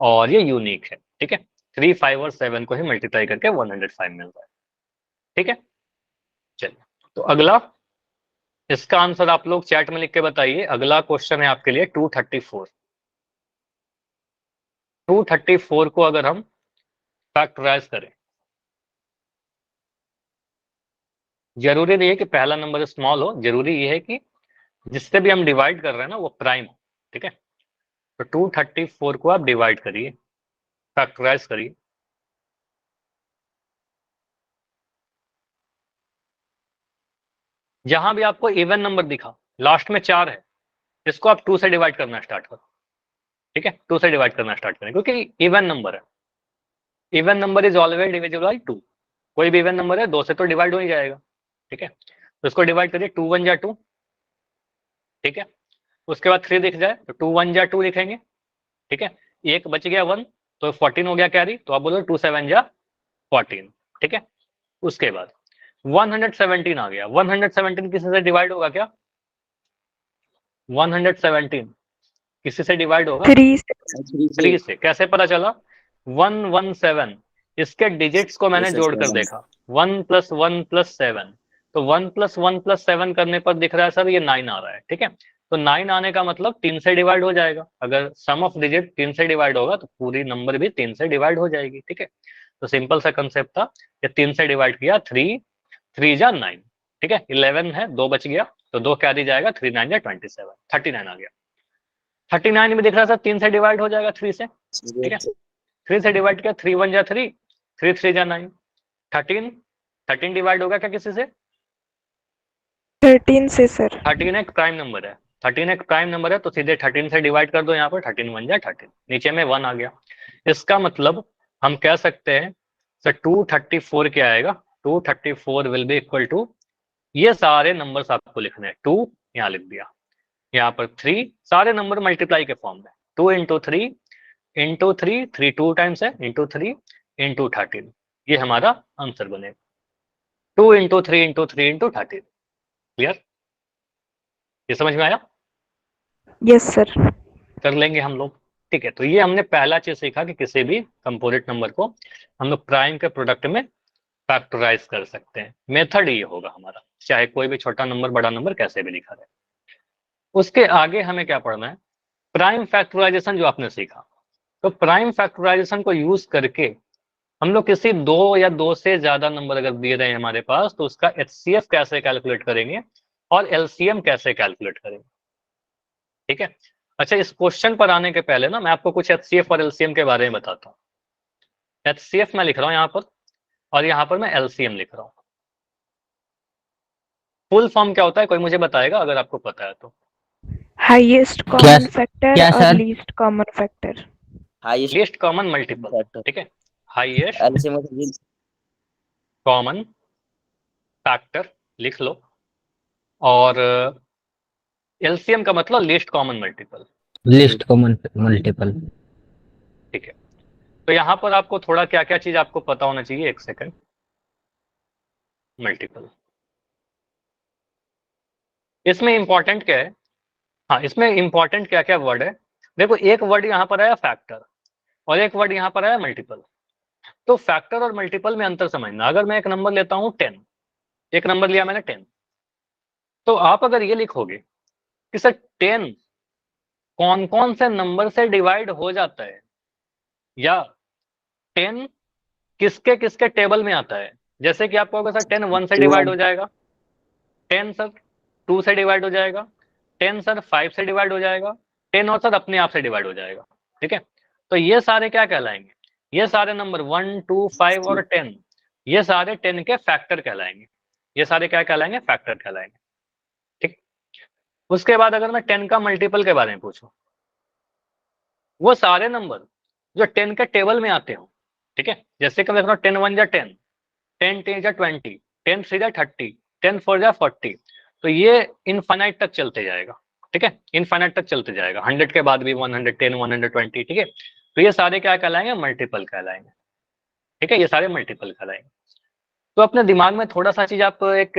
और ये यूनिक है, ठीक है। 3 5 और 7 को ही मल्टीप्लाई करके 105 मिल रहा है, ठीक है। चलिए तो अगला, इसका आंसर आप लोग चैट में लिख के बताइए। अगला क्वेश्चन है आपके लिए 234। 234 को अगर हम फैक्टराइज करें, जरूरी नहीं है कि पहला नंबर स्मॉल हो, जरूरी ये है कि जिससे भी हम डिवाइड कर रहे हैं ना वो प्राइम हो, ठीक है। तो 234 को आप डिवाइड करिए, फैक्टराइज करिए। जहां भी आपको इवन नंबर दिखा, लास्ट में 4 है, इसको आप 2 से डिवाइड करना स्टार्ट करो, ठीक है। 2 से डिवाइड करना स्टार्ट करें क्योंकि इवन नंबर है, even number is always divisible by 2। कोई भी इवन नंबर है 2 से तो डिवाइड हो ही जाएगा, ठीक है। तो इसको डिवाइड करिए, 2 1 जा 2, ठीक है। उसके बाद 3 दिख जाए तो 2 1 जा 2 लिखेंगे, ठीक है। एक बच गया 1, तो 14 हो गया कैरी, तो आप बोलो 2 7 जा 14, ठीक है। उसके बाद 117 आ गया, 117 किसी से डिवाइड होगा क्या? 117 किसी से डिवाइड होगा? 3 से। कैसे पता चला? 117, इसके डिजिट्स को मैंने जोड़कर देखा, 1 + 1 + 7, तो 1 + 1 + 7 करने पर दिख रहा है सर ये 9 आ रहा है, ठीक है। तो 9 आने का मतलब 3 से डिवाइड हो जाएगा। अगर सम ऑफ डिजिट 3 से डिवाइड होगा तो पूरी नंबर भी 3 से डिवाइड हो जाएगी, ठीक है। तो सिंपल सा कंसेप्ट था, ये 3 से डिवाइड किया, 3 3 जा 9, ठीक है। 11 है, 2 बच गया, तो 2 क्या दी जाएगा, 3 9 जा 27, 39 आ गया। 39 में दिख रहा था 3 से डिवाइड हो जाएगा 3 से, ठीक है। 3 से डिवाइड किया, 3 1 जा 3, 3 3 जा 9, 13 डिवाइड होगा क्या किसी से? 13 से सर। 13 एक प्राइम नंबर है, 13 एक प्राइम नंबर है, तो सीधे 13 से डिवाइड कर दो यहाँ पर, 13 1 जा 13, नीचे में 1 आ गया। इसका मतलब हम कह सकते हैं सर 234 क्या आएगा? 234 विल बी इक्वल टू, ये सारे नंबर्स आपको लिखने हैं, 2 यहाँ लिख दिया, यहाँ पर 3, सारे नंबर मल्टीप्लाई के फॉर्म में, 2 इंटू 3 इंटू 3, 3 2 टाइम्स है, इंटू 3 इंटू 13, ये हमारा आंसर बनेगा। 2 इंटू 3 इंटू 3 इंटू 13। क्लियर? ये समझ में आया? Yes sir. कर लेंगे हम लोग, ठीक है। तो ये हमने पहला चीज सीखा कि किसी भी कंपोजिट नंबर को हम लोग प्राइम के प्रोडक्ट में फैक्टराइज कर सकते हैं। मेथड ये होगा हमारा, चाहे कोई भी छोटा नंबर बड़ा नंबर कैसे भी लिखा जाए। उसके आगे हमें क्या पढ़ना है? प्राइम फैक्टराइजेशन जो आपने सीखा, तो प्राइम फैक्टराइजेशन को यूज करके हम लोग किसी 2 या 2 से ज्यादा नंबर अगर दिए रहे हैं हमारे पास, तो उसका HCF कैसे कैलकुलेट करेंगे और LCM कैसे कैलकुलेट करेंगे, ठीक है। अच्छा, इस क्वेश्चन पर आने के पहले ना मैं आपको कुछ HCF और LCM के बारे में बताता हूँ। HCF मैं लिख रहा हूँ यहाँ पर, और यहाँ पर मैं LCM लिख रहा हूँ। फुल फॉर्म क्या होता है, कोई मुझे बताएगा अगर आपको पता है तो? हाईएस्ट कॉमन फैक्टर और least common factor. Highest least common multiple, ठीक है। हाईएस्ट कॉमन फैक्टर लिख लो, और एलसीएम का मतलब least common multiple. List common multiple. ठीक है, तो यहाँ पर आपको थोड़ा क्या क्या चीज आपको पता होना चाहिए, एक सेकंड। मल्टीपल, इसमें इंपॉर्टेंट क्या है, हाँ इसमें इंपॉर्टेंट क्या क्या वर्ड है। देखो एक वर्ड यहाँ पर आया फैक्टर और एक वर्ड यहाँ पर आया मल्टीपल। तो फैक्टर और मल्टीपल में अंतर समझना। अगर मैं एक नंबर लेता हूँ 10, एक नंबर लिया मैंने 10, तो आप अगर ये लिखोगे कि सर 10 कौन कौन से नंबर से डिवाइड हो जाता है, या 10 किसके किसके टेबल में आता है, जैसे कि आप कहोगे सर 10 1 से डिवाइड हो जाएगा, 10 सर 2 से डिवाइड हो जाएगा, 10 सर 5 से डिवाइड हो जाएगा, 10 और सर अपने आप से डिवाइड हो जाएगा। ठीक है, तो ये सारे क्या कहलाएंगे, ये सारे नंबर 1 2 5 और 10, ये सारे 10 के फैक्टर कहलाएंगे। ये सारे क्या कहलाएंगे, फैक्टर कहलाएंगे। ठीक, उसके बाद अगर मैं 10 का मल्टीपल के बारे में पूछूं, वो सारे नंबर जो 10 के टेबल में आते हो। ठीक है, जैसे कि मैं 10 1 जा 10, 10 2 जा 20, 10 3 जा 30, 10 4 जा 40, तो ये इनफाइनाइट तक चलते जाएगा। ठीक है, इनफाइनाइट तक चलते जाएगा, 100 के बाद भी 110 120। ठीक है, तो ये सारे क्या कहलाएंगे, मल्टीपल कहलाएंगे। ठीक है, ये सारे मल्टीपल कहलाएंगे। तो अपने दिमाग में थोड़ा सा चीज आप एक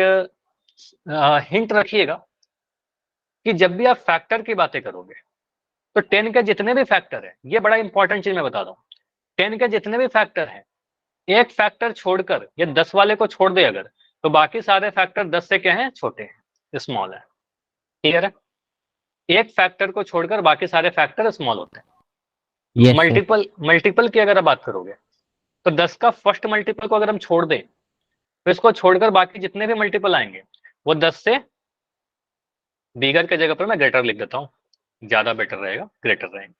हिंट रखिएगा कि जब भी आप फैक्टर की बातें करोगे तो 10 के जितने भी फैक्टर है, ये बड़ा इंपॉर्टेंट चीज मैं बता दूं, 10 के जितने भी फैक्टर हैं, एक फैक्टर छोड़कर, ये 10 वाले को छोड़ दे अगर, तो बाकी सारे फैक्टर 10 से क्या है, छोटे हैं, स्मॉल है। क्लियर है, एक फैक्टर को छोड़कर बाकी सारे फैक्टर स्मॉल होते हैं। मल्टीपल की अगर आप बात करोगे तो 10 का फर्स्ट मल्टीपल को अगर हम छोड़ दें, तो इसको छोड़कर बाकी जितने भी मल्टीपल आएंगे वो 10 से बिगर के जगह पर मैं ग्रेटर लिख देता हूं, ज्यादा बेटर रहेगा, ग्रेटर रहेगा।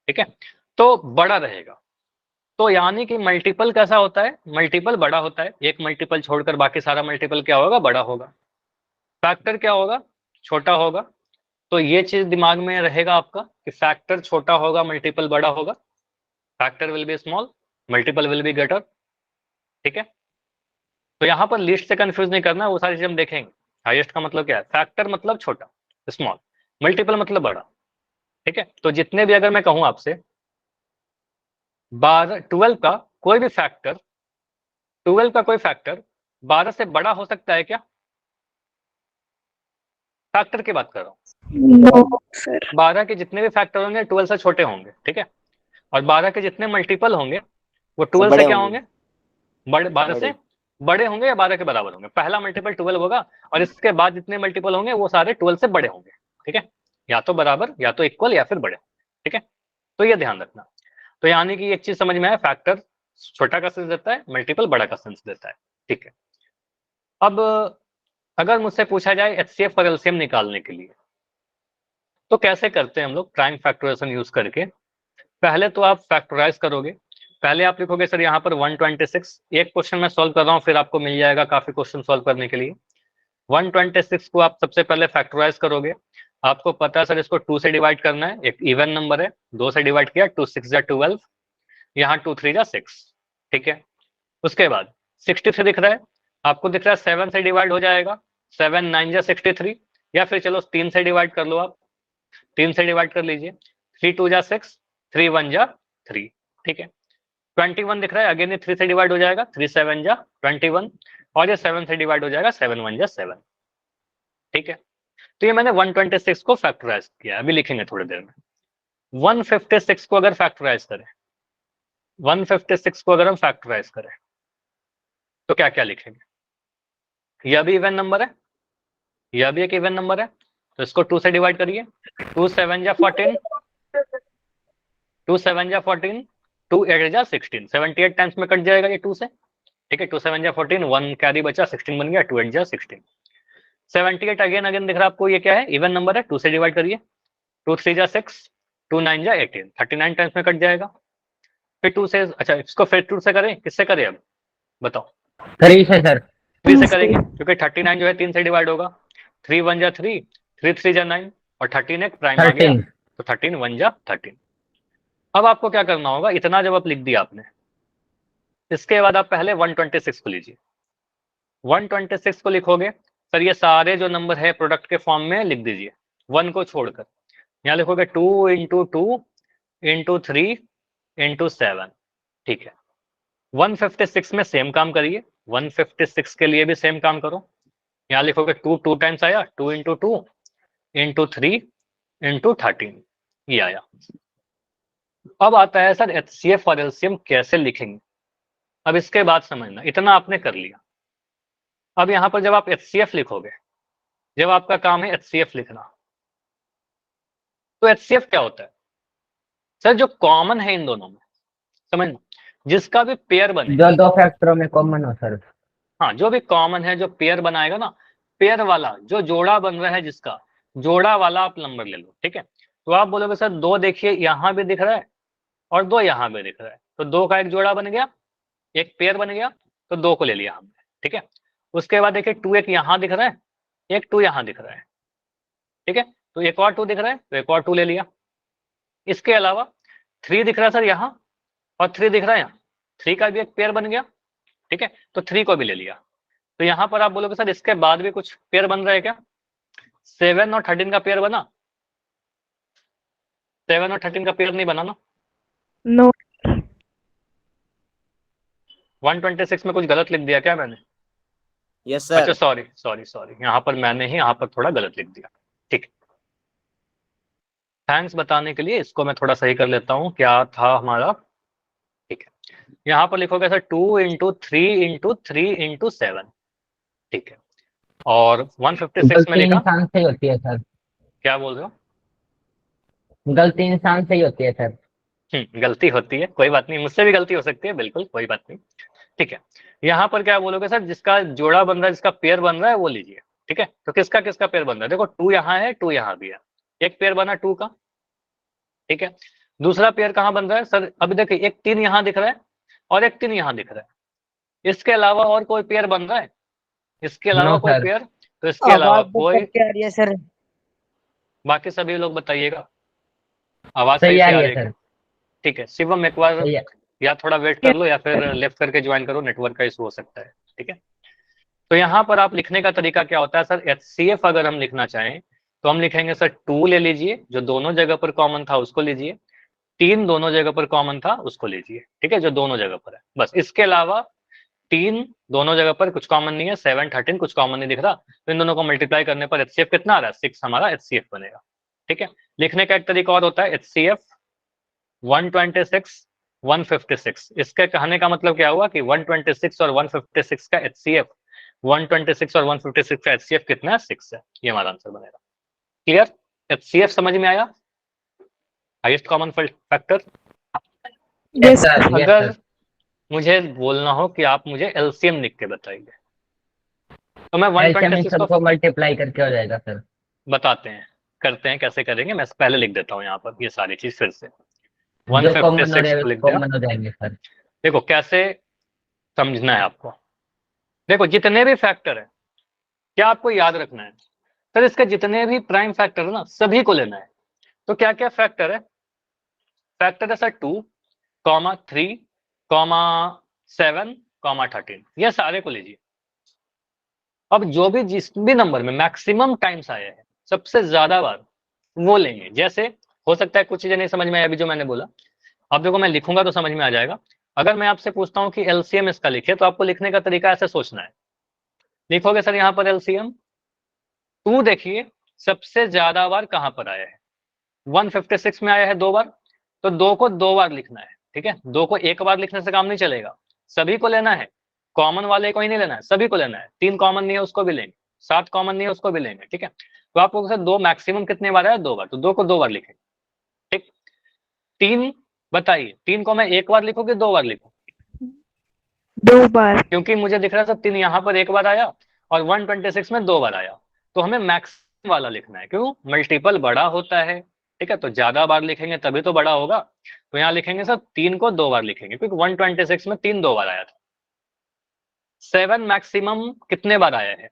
ठीक है, तो बड़ा रहेगा। तो यानी कि मल्टीपल कैसा होता है, मल्टीपल बड़ा होता है, एक मल्टीपल छोड़कर बाकी सारा मल्टीपल क्या होगा, बड़ा होगा। फैक्टर क्या होगा, छोटा होगा। तो ये चीज दिमाग में रहेगा आपका कि फैक्टर छोटा होगा, मल्टीपल बड़ा होगा। Factor will be small, multiple will be greater. ठीक है, तो यहाँ पर लिस्ट से कंफ्यूज नहीं करना, वो सारी चीज हम देखेंगे। हाईएस्ट का मतलब क्या है, फैक्टर मतलब छोटा स्मॉल, मल्टीपल मतलब बड़ा। ठीक है, तो जितने भी अगर मैं कहूं आपसे 12 का कोई भी फैक्टर, 12 का कोई फैक्टर 12 से बड़ा हो सकता है क्या, फैक्टर की बात कर रहा हूँ। No sir. 12 के जितने भी फैक्टर होंगे 12 से छोटे होंगे। ठीक है, और 12 के जितने मल्टीपल होंगे वो 12 से क्या होंगे, बड़े, 12 से बड़े होंगे या 12 के बराबर होंगे। पहला मल्टीपल 12 होगा और इसके बाद जितने मल्टीपल होंगे वो सारे 12 से बड़े होंगे। ठीक है, या तो बराबर, या तो इक्वल, या फिर बड़े। ठीक है, तो ये ध्यान रखना। तो यानी कि एक चीज समझ में आया, फैक्टर छोटा का सेंस देता है, मल्टीपल बड़ा का सेंस देता है। ठीक है, अब अगर मुझसे पूछा जाए एचसीएफ और एलसीएम निकालने के लिए तो कैसे करते हैं हम लोग, प्राइम फैक्टराइजेशन यूज करके। पहले तो आप फैक्टराइज करोगे, पहले आप लिखोगे सर यहाँ पर 126, एक क्वेश्चन मैं सॉल्व कर रहा हूँ, फिर आपको मिल जाएगा काफी क्वेश्चन सॉल्व करने के लिए। 126 को आप सबसे पहले फैक्टराइज करोगे। आपको पता है सर इसको 2 से डिवाइड करना है, एक इवन नंबर है, 2 से डिवाइड किया, 2 6 जा 12, यहाँ 2 3 जा 6। ठीक है, उसके बाद 63 दिख रहा है, आपको दिख रहा है 7 से डिवाइड हो जाएगा, 7 9 जा 63, या फिर चलो 3 से डिवाइड कर लो, आप 3 से डिवाइड कर लीजिए, 3 2 जा 6, 3 1 जा 3। ठीक है, 21 दिख रहा है, अगेन ये 3 से डिवाइड हो जाएगा, 3 7 जा 21, और ये 7 से डिवाइड हो जाएगा, 7 1 जा 7। ठीक है, तो ये मैंने 126 को फैक्टराइज किया, अभी लिखेंगे थोड़ी देर में। 156 को अगर फैक्टराइज करें, 156 को अगर हम फैक्टराइज करें तो क्या क्या लिखेंगे, यह भी इवन नंबर है, यह भी एक इवन नंबर है, तो इसको 2 से डिवाइड करिए, 2 7 जा 14, 2 7 जा 14, 2 8 जा 16, 78 टाइम्स में कट जाएगा ये 2 से। ठीक है, 2 7 जा 14, 1 कैरी बचा, 16 बन गया, 2 8 जा 16, 78 अगेन दिख रहा है आपको, ये क्या है, इवन नंबर है, 2 से डिवाइड करिए, 2 3 जा 6, 2 9 जा 18, 39 टाइम्स में कट जाएगा। फिर 2 से, अच्छा इसको फिर 2 से करें, किससे करें अब बताओ, 3 से सर, 3 से करेंगे, क्योंकि 39 जो है 3 से डिवाइड होगा, 3 1 जा 3, 3 3 जा 9, और 13 एक प्राइम आ गया, तो 13 1 जा 13। अब आपको क्या करना होगा, इतना जब आप लिख दिया आपने, इसके बाद आप पहले 126 को लीजिए। 126 को लिखोगे सर, ये सारे जो नंबर है प्रोडक्ट के फॉर्म में लिख दीजिए 1 को छोड़कर। यहाँ लिखोगे 2 इंटू 2 इंटू 3 इंटू 7, ठीक है। 156 में सेम काम करिए, 156 के लिए भी सेम काम करो। यहाँ लिखोगे 2 टाइम्स आया, 2 इंटू 2 इंटू 3 इंटू 13, ये आया। अब आता है सर HCF और LCM कैसे लिखेंगे। अब इसके बाद समझना, इतना आपने कर लिया। अब यहाँ पर जब आप HCF लिखोगे, जब आपका काम है HCF लिखना, तो HCF क्या होता है सर? जो कॉमन है इन दोनों में, समझना, जिसका भी पेयर बने, जो दो फैक्टरों में कॉमन हो सर। हाँ, जो भी कॉमन है, जो पेयर बनाएगा ना, पेयर वाला जो जोड़ा बन रहा है, जिसका जोड़ा वाला आप नंबर ले लो, ठीक है। तो आप बोलोगे सर 2 देखिए यहाँ भी दिख रहा है और 2 यहाँ भी दिख रहा है, तो 2 का एक जोड़ा बन गया, एक पेयर बन गया, तो 2 को ले लिया हमने, ठीक है। उसके बाद देखिए 2 एक यहाँ दिख रहा है, एक 2 यहाँ दिख रहा है, ठीक है, तो एक और 2 दिख रहा है, तो एक और 2 ले लिया। इसके अलावा 3 दिख रहा है सर यहाँ, और 3 दिख रहा है यहाँ, 3 का भी एक पेयर बन गया, ठीक है, तो 3 को भी ले लिया। तो यहाँ पर आप बोलोगे सर इसके बाद भी कुछ पेयर बन रहा है क्या? 7 और 13 का पेयर बना? 7 और 13 का पेयर नहीं बना ना? नो 126 में कुछ गलत लिख दिया क्या मैंने? यस अच्छा, सर। सॉरी, यहाँ पर मैंने ही यहाँ पर थोड़ा गलत लिख दिया, ठीक है। थैंक्स बताने के लिए, इसको मैं थोड़ा सही कर लेता हूँ, क्या था हमारा, ठीक है। यहाँ पर लिखोगे सर 2 इंटू 3 इंटू 3 इंटू 7, ठीक है। और 156 में गलती लिखा, इंसान से ही होती है सर। क्या बोल रहे हो? गलती इंसान से ही होती है सर। गलती होती है, कोई बात नहीं, मुझसे भी गलती हो सकती है, बिल्कुल कोई बात नहीं, ठीक है। यहाँ पर क्या बोलोगे सर, जिसका जोड़ा बन रहा है, जिसका पेयर बन रहा है, वो लीजिए, ठीक है। तो किसका किसका पेयर बन रहा है? देखो 2 यहाँ है, 2 यहाँ भी है, एक पेयर बना 2 का, ठीक है। दूसरा पेयर कहाँ बन रहा है सर? अभी देखिए एक 3 यहाँ दिख रहा है और एक 3 यहाँ दिख रहा है। इसके अलावा और कोई पेयर बन रहा है? इसके अलावा नो कोई सर। पेयर? तो इसके अलावा कोई, है सर। बाकी सभी लोग बताइएगा, आवाज सही सही आ से आ रही रही है है? सर। ठीक है, शिवम एक बार सही है। या थोड़ा वेट कर लो या फिर लेफ्ट करके ज्वाइन करो, नेटवर्क का इशू हो सकता है, ठीक है। तो यहाँ पर आप लिखने का तरीका क्या होता है सर? HCF अगर हम लिखना चाहें तो हम लिखेंगे सर 2 ले लीजिए, जो दोनों जगह पर कॉमन था उसको लीजिए, 3 दोनों जगह पर कॉमन था उसको लीजिए, ठीक है, जो दोनों जगह पर है बस। इसके अलावा 3 दोनों जगह पर कुछ कॉमन नहीं है, 7 13 कुछ कॉमन नहीं दिख रहा, तो इन दोनों को मल्टीप्लाई करने पर HCF कितना आ रहा है? 6 हमारा HCF बनेगा, ठीक है। लिखने का एक तरीका और होता है HCF 126 156। इसके कहने का मतलब क्या हुआ कि 126 और 156 का HCF, 126 और 156 का HCF कितना है? 6 है, ये हमारा आंसर बनेगा। क्लियर? HCF समझ में आया, highest common factor. Yes sir yes अगर सर। मुझे बोलना हो कि आप मुझे LCM लिख के बताइए, तो मैं एलसीएम इन 126 को सबको मल्टीप्लाई करके हो जाएगा सर। बताते हैं, करते हैं, कैसे करेंगे, मैं पहले लिख देता हूँ यहाँ पर ये सारी चीज फिर से। जो कॉमन हो 156 रहे को लिख दिया। कॉमन हो जाएंगे सर। देखो कैसे समझना है आपको, देखो जितने भी फैक्टर है, क्या आपको याद रखना है सर? इसके जितने भी प्राइम फैक्टर है ना, सभी को लेना है। तो क्या क्या फैक्टर है? फैक्टर है सर 2, 3, 7, 13, ये सारे को लीजिए। अब जो भी जिस भी नंबर में मैक्सिमम टाइम्स आया है, सबसे ज्यादा बार, वो लेंगे। जैसे हो सकता है कुछ चीजें नहीं समझ में आए अभी जो मैंने बोला, अब देखो मैं लिखूंगा तो समझ में आ जाएगा। अगर मैं आपसे पूछता हूँ कि LCM इसका लिखिए, तो आपको लिखने का तरीका ऐसे सोचना है। लिखोगे सर यहाँ पर LCM 2, देखिए सबसे ज्यादा बार कहां पर आया है? 156 में आया है 2 बार, तो 2 को 2 बार लिखना है, ठीक है। 2 को एक बार लिखने से काम नहीं चलेगा, सभी को लेना है, कॉमन वाले को ही नहीं लेना है, सभी को लेना है। 3 कॉमन नहीं है उसको भी लेंगे, 7 कॉमन नहीं है उसको भी लेंगे, ठीक है। तो आपको सर 2 मैक्सिमम कितने बार आया? 2 बार, तो 2 को 2 बार लिखेंगे, ठीक। 3 बताइए, 3 को मैं एक बार लिखूं कि 2 बार लिखूं? 2 बार। क्योंकि मुझे दिख रहा है सर 3 यहाँ पर एक बार आया और 126 में 2 बार आया, तो हमें मैक्स वाला लिखना है। क्यों? मल्टीपल बड़ा होता है, ठीक है, तो ज्यादा बार लिखेंगे तभी तो बड़ा होगा। तो यहाँ लिखेंगे सर 3 को 2 बार लिखेंगे, क्योंकि 126 में 3 2 बार आया था। 7 मैक्सिमम कितने बार आया है?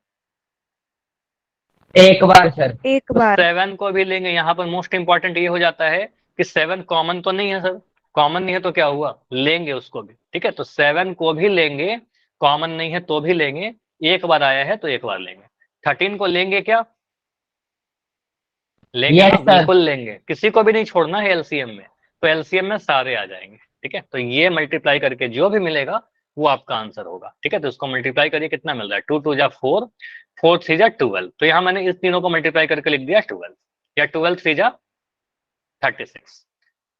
एक बार सर। एक तो बार। 7 को भी लेंगे। यहाँ पर मोस्ट इंपॉर्टेंट ये हो जाता है कि 7 कॉमन तो नहीं है सर, कॉमन नहीं है तो क्या हुआ, लेंगे उसको भी, ठीक है। तो 7 को भी लेंगे, कॉमन नहीं है तो भी लेंगे, एक बार आया है तो एक बार लेंगे। 13 को लेंगे क्या, लेंगे Yes, ना, sir. बिल्कुल लेंगे, किसी को भी नहीं छोड़ना है एलसीएम में, तो एलसीएम में सारे आ जाएंगे, ठीक है। तो ये मल्टीप्लाई करके जो भी मिलेगा वो आपका आंसर होगा, ठीक है। तो इसको मल्टीप्लाई करिए, कितना मिल रहा है, 2 2 जा 4, 4 3 जा 12। तो यहाँ मैंने इस तीनों को मल्टीप्लाई करके लिख दिया 12, या 12 3 जा 36,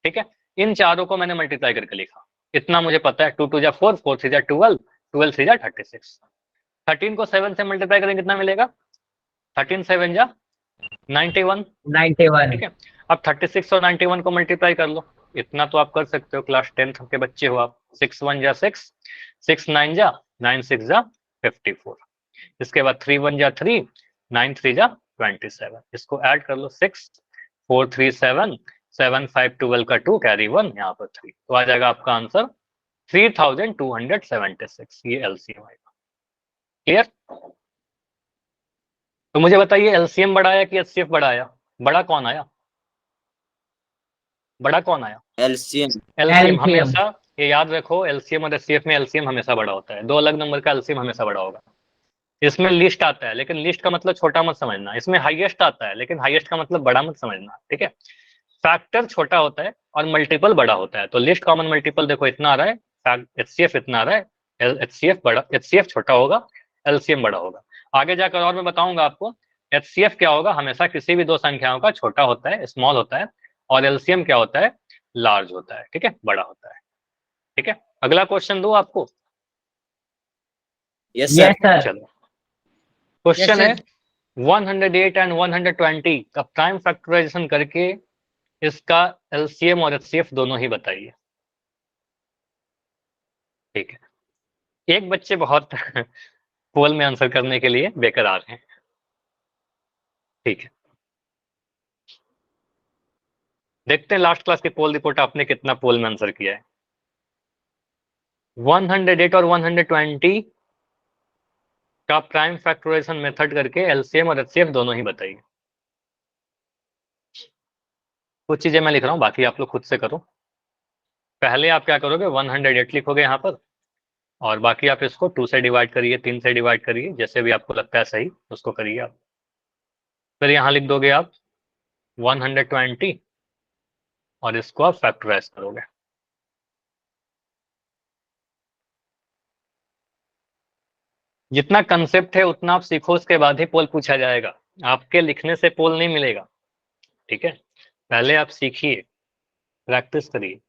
ठीक है। इन चारों को मैंने मल्टीप्लाई करके लिखा, इतना मुझे पता है, 2 2 जा 4, 4 3 जा 12, 12 3 जा 36। 13 को 7 से मल्टीप्लाई करेंगे कितना मिलेगा, 13 7 जा 91, 91. ठीक है। अब 36 और 91 को मल्टीप्लाई कर लो, इतना तो आप कर सकते हो, क्लास 10th के बच्चे हो आप। 6 1 जा 6, 6 9 जा 9, 6 जा 54, इसके बाद 3 1 जा 3, 9 3 जा 27, इसको ऐड कर लो, 6 4 3 7, 7 5 12 का 2 कैरी 1, यहाँ पर 3, तो आ जाएगा आपका आंसर 3276, ये एलसीएम आएगा। क्लियर? तो मुझे बताइए एलसीएम बड़ा आया कि एचसीएफ बड़ा आया, बड़ा कौन आया, बड़ा कौन आया, एलसीएम। एलसीएम हमेशा, ये याद रखो, एलसीएम और एचसीएफ में एलसीएम हमेशा बड़ा होता है, दो अलग नंबर का एलसीएम हमेशा बड़ा होगा। इसमें लिस्ट आता है, लेकिन लिस्ट का मतलब छोटा मत समझना, इसमें हाईएस्ट आता है, लेकिन हाईएस्ट का मतलब बड़ा मत समझना, ठीक है। फैक्टर छोटा होता है और मल्टीपल बड़ा होता है, तो लिस्ट कॉमन मल्टीपल देखो इतना आ रहा है, एचसीएफ इतना आ रहा है, एचसीएफ बड़ा, एचसीएफ छोटा होगा, एलसीएम बड़ा होगा। आगे जाकर और मैं बताऊंगा आपको एचसीएफ क्या होगा, हमेशा किसी भी दो संख्याओं का छोटा होता है, स्मॉल होता है, और एलसीएम क्या होता है, लार्ज होता है, ठीक है, बड़ा होता है, ठीक है। अगला क्वेश्चन दो आपको। Yes Yes, sir. sir. चलो क्वेश्चन है 108 एंड 120 का प्राइम फैक्टराइजेशन करके इसका एलसीएम और एचसीएफ दोनों ही बताइए, ठीक है। एक बच्चे बहुत पोल में आंसर करने के लिए बेकरार हैं, ठीक है। देखते हैं लास्ट क्लास की पोल रिपोर्ट आपने कितना पोल में आंसर किया है। 108 और 120 का प्राइम फैक्टराइजेशन मेथड करके एलसीएम और एचसीएफ दोनों ही बताइए। कुछ चीजें मैं लिख रहा हूँ, बाकी आप लोग खुद से करो। पहले आप क्या करोगे, 108 लिखोगे यहाँ पर, और बाकी आप इसको 2 से डिवाइड करिए, 3 से डिवाइड करिए, जैसे भी आपको लगता है सही उसको करिए आप। फिर यहाँ लिख दोगे आप 120 और इसको आप फैक्टराइज करोगे। जितना कंसेप्ट है उतना आप सीखो, उसके बाद ही पोल पूछा जाएगा, आपके लिखने से पोल नहीं मिलेगा, ठीक है। पहले आप सीखिए, प्रैक्टिस करिए।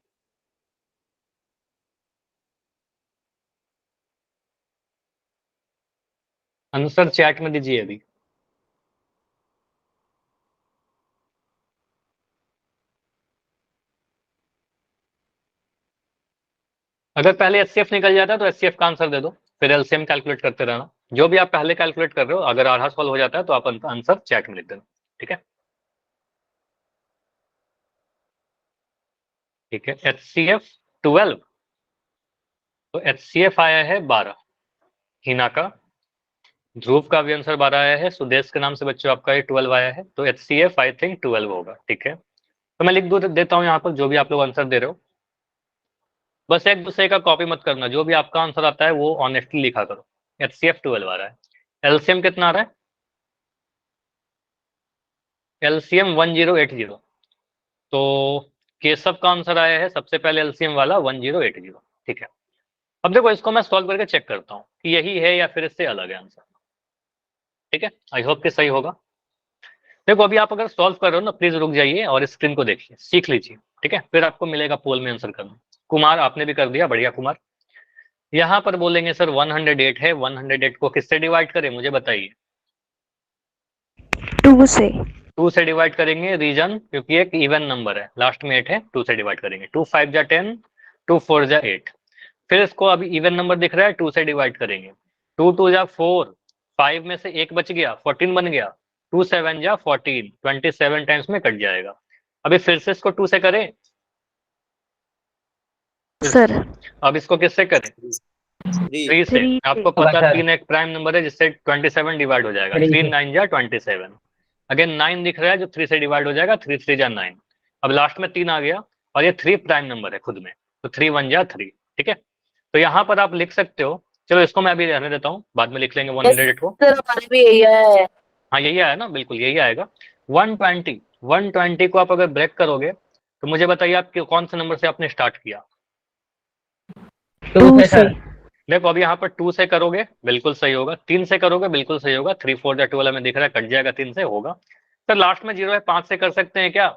आंसर चैट में दीजिए अभी। अगर पहले एचसीएफ निकल जाता है तो एचसीएफ का आंसर दे दो, फिर एलसीएम कैलकुलेट करते रहना, जो भी आप पहले कैलकुलेट कर रहे हो, अगर आधा सॉल्व हो जाता है तो आप आंसर चैट में लिख देना, ठीक है। ठीक है, एचसीएफ 12, तो एचसीएफ आया है 12, हिना का, ध्रुव का भी आंसर 12 आया है, सुदेश के नाम से बच्चों आपका ये 12 आया है, तो एचसीएफ आई थिंक 12 होगा, ठीक है। तो मैं लिख देता हूँ यहाँ पर जो भी आप लोग आंसर दे रहे हो, बस एक दूसरे का कॉपी मत करना, जो भी आपका आंसर आता है वो ऑनेस्टली लिखा करो। एचसीएफ 12 आ रहा है, एलसीएम कितना आ रहा है, एलसीएम 1080, तो केशव का आंसर आया है सबसे पहले एलसीएम वाला 1080, ठीक है। अब देखो इसको मैं सॉल्व करके चेक करता हूँ कि यही है या फिर इससे अलग है आंसर, ठीक है। आई होप कि सही होगा। देखो अभी आप अगर सॉल्व कर रहे हो ना, प्लीज रुक जाइए और स्क्रीन को देखिए, सीख लीजिए, ठीक है, फिर आपको मिलेगा पोल में आंसर करना। कुमार आपने भी कर दिया, बढ़िया कुमार। यहाँ पर बोलेंगे सर 108 है, 108 को किससे डिवाइड करें मुझे बताइए। 2 से। 2 से डिवाइड करेंगे रीजन, क्योंकि एक इवन नंबर है, लास्ट में 8 है, 2 से डिवाइड करेंगे। 2 5 जा 10, 2 4 जा 8, फिर इसको अभी इवन नंबर दिख रहा है, 2 से डिवाइड करेंगे। 2 2 जा 4, 5 में से एक बच गया, 14 बन गया। 2 7 जा 14, 27 टाइम्स में कट जाएगा। अभी फिर से इसको 2 से करें सर। अब इसको किससे करें, 3 से। 3 आपको से। पता 3 एक प्राइम नंबर है जिससे 27 डिवाइड हो जाएगा। 3 9 जा 27, अगेन 9 दिख रहा है जो 3 से डिवाइड हो जाएगा, 3 3 जा 9। अब लास्ट में 3 आ गया, और ये 3 प्राइम नंबर है खुद में, तो 3 1 जा 3, ठीक है। तो यहाँ पर आप लिख सकते हो, चलो इसको मैं अभी रहने देता हूँ, बाद में लिख लेंगे 108 को। सर हमारे भी यही है। हाँ यही आया ना, बिल्कुल यही आएगा। 120 को आप अगर ब्रेक करोगे तो मुझे बताइए आप कौन से नंबर से आपने स्टार्ट किया। 2 से से सर। देखो अभी यहाँ पर 2 से करोगे बिल्कुल सही होगा, 3 से करोगे बिल्कुल सही होगा, 3 4 जा 12 में दिख रहा है, कट जाएगा 3 से होगा। सर लास्ट में 0 है, 5 से कर सकते हैं क्या,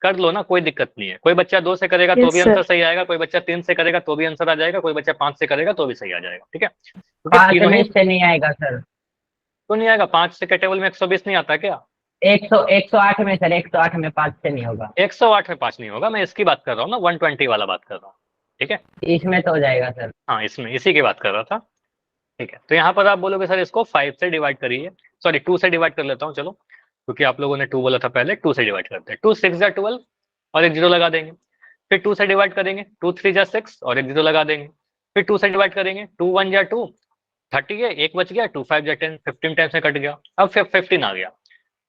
कर लो ना, कोई दिक्कत नहीं है। कोई बच्चा 2 से करेगा तो Yes, भी sir. आंसर सही आएगा, कोई बच्चा 3 से करेगा तो भी आंसर आ जाएगा, कोई बच्चा 5 से करेगा तो भी सही आ जाएगा, ठीक है। क्योंकि 5 तीनों में ही से नहीं आएगा सर। तो नहीं आएगा, 5 से के टेबल में 120 नहीं आता क्या। 108 में सर, 108 में 5 से नहीं होगा। 108 में 5 नहीं होगा, मैं इसकी बात कर रहा हूँ ना, 120 वाला बात कर रहा हूँ, ठीक है। इसमें तो हो जाएगा सर। हाँ इसमें इसी की बात कर रहा था, ठीक है। तो यहाँ पर आप बोलोगे सर इसको 5 से डिवाइड करिए, सॉरी 2 से डिवाइड कर लेता हूँ चलो, क्योंकि आप लोगों ने 2 बोला था पहले, 2 से डिवाइड करते हैं। 2 6 जा 12 और एक 0 लगा देंगे, फिर 2 से डिवाइड करेंगे, 2 3 जा 6 और एक 0 लगा देंगे, फिर 2 से डिवाइड करेंगे, 2 1 जा 2 30 है, एक बच गया, 2 5 जा 10, 15 टाइम्स में कट गया, अब 15 आ गया,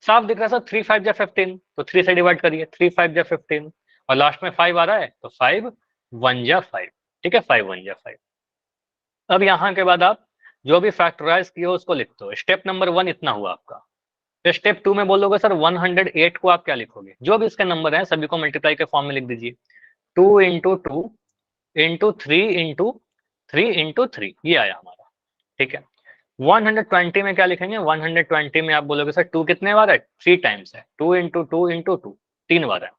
साफ दिख रहा है सर 3 5 जा 15, तो 3 से डिवाइड करिए, 3 5 जा 15 और लास्ट में 5 आ रहा है, तो 5 1 जा 5, ठीक है, 5 1 जा 5। अब यहाँ के बाद आप जो भी फैक्टराइज किए हो उसको लिख दो। स्टेप नंबर 1 इतना हुआ आपका। तो स्टेप 2 में बोलोगे सर 108 को आप क्या लिखोगे, जो भी इसके नंबर हैं सभी को मल्टीप्लाई के फॉर्म में लिख दीजिए, 2 इंटू 2 इंटू 3 इंटू 3 इंटू 3, ये आया हमारा, ठीक है। 120 में क्या लिखेंगे, 120 में आप बोलोगे सर 2 कितने बार है, 3 टाइम्स है, 2 इंटू 2 इंटू 2, 3 बार है,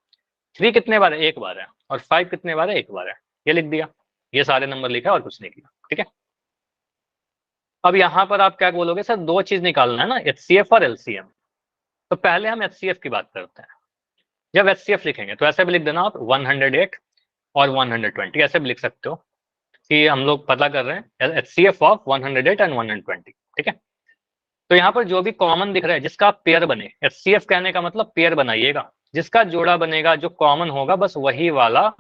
3 कितने बार है, 1 बार है, और 5 कितने बार है, 1 बार है, ये लिख दिया। ये सारे नंबर लिखा और कुछ नहीं किया, ठीक है। अब यहाँ पर आप क्या बोलोगे सर, दो चीज निकालना है ना, HCF और LCM। तो पहले हम HCF की बात करते हैं। जब HCF लिखेंगे तो ऐसे भी लिख देना आप 108 और 120, ऐसे भी लिख सकते हो कि हम लोग पता कर रहे हैं HCF ऑफ 108 एंड 120, ठीक है। तो यहाँ पर जो भी कॉमन दिख रहा है जिसका पेयर बने, HCF कहने का मतलब पेयर बनाइएगा, जिसका जोड़ा बनेगा जो कॉमन होगा बस वही वाला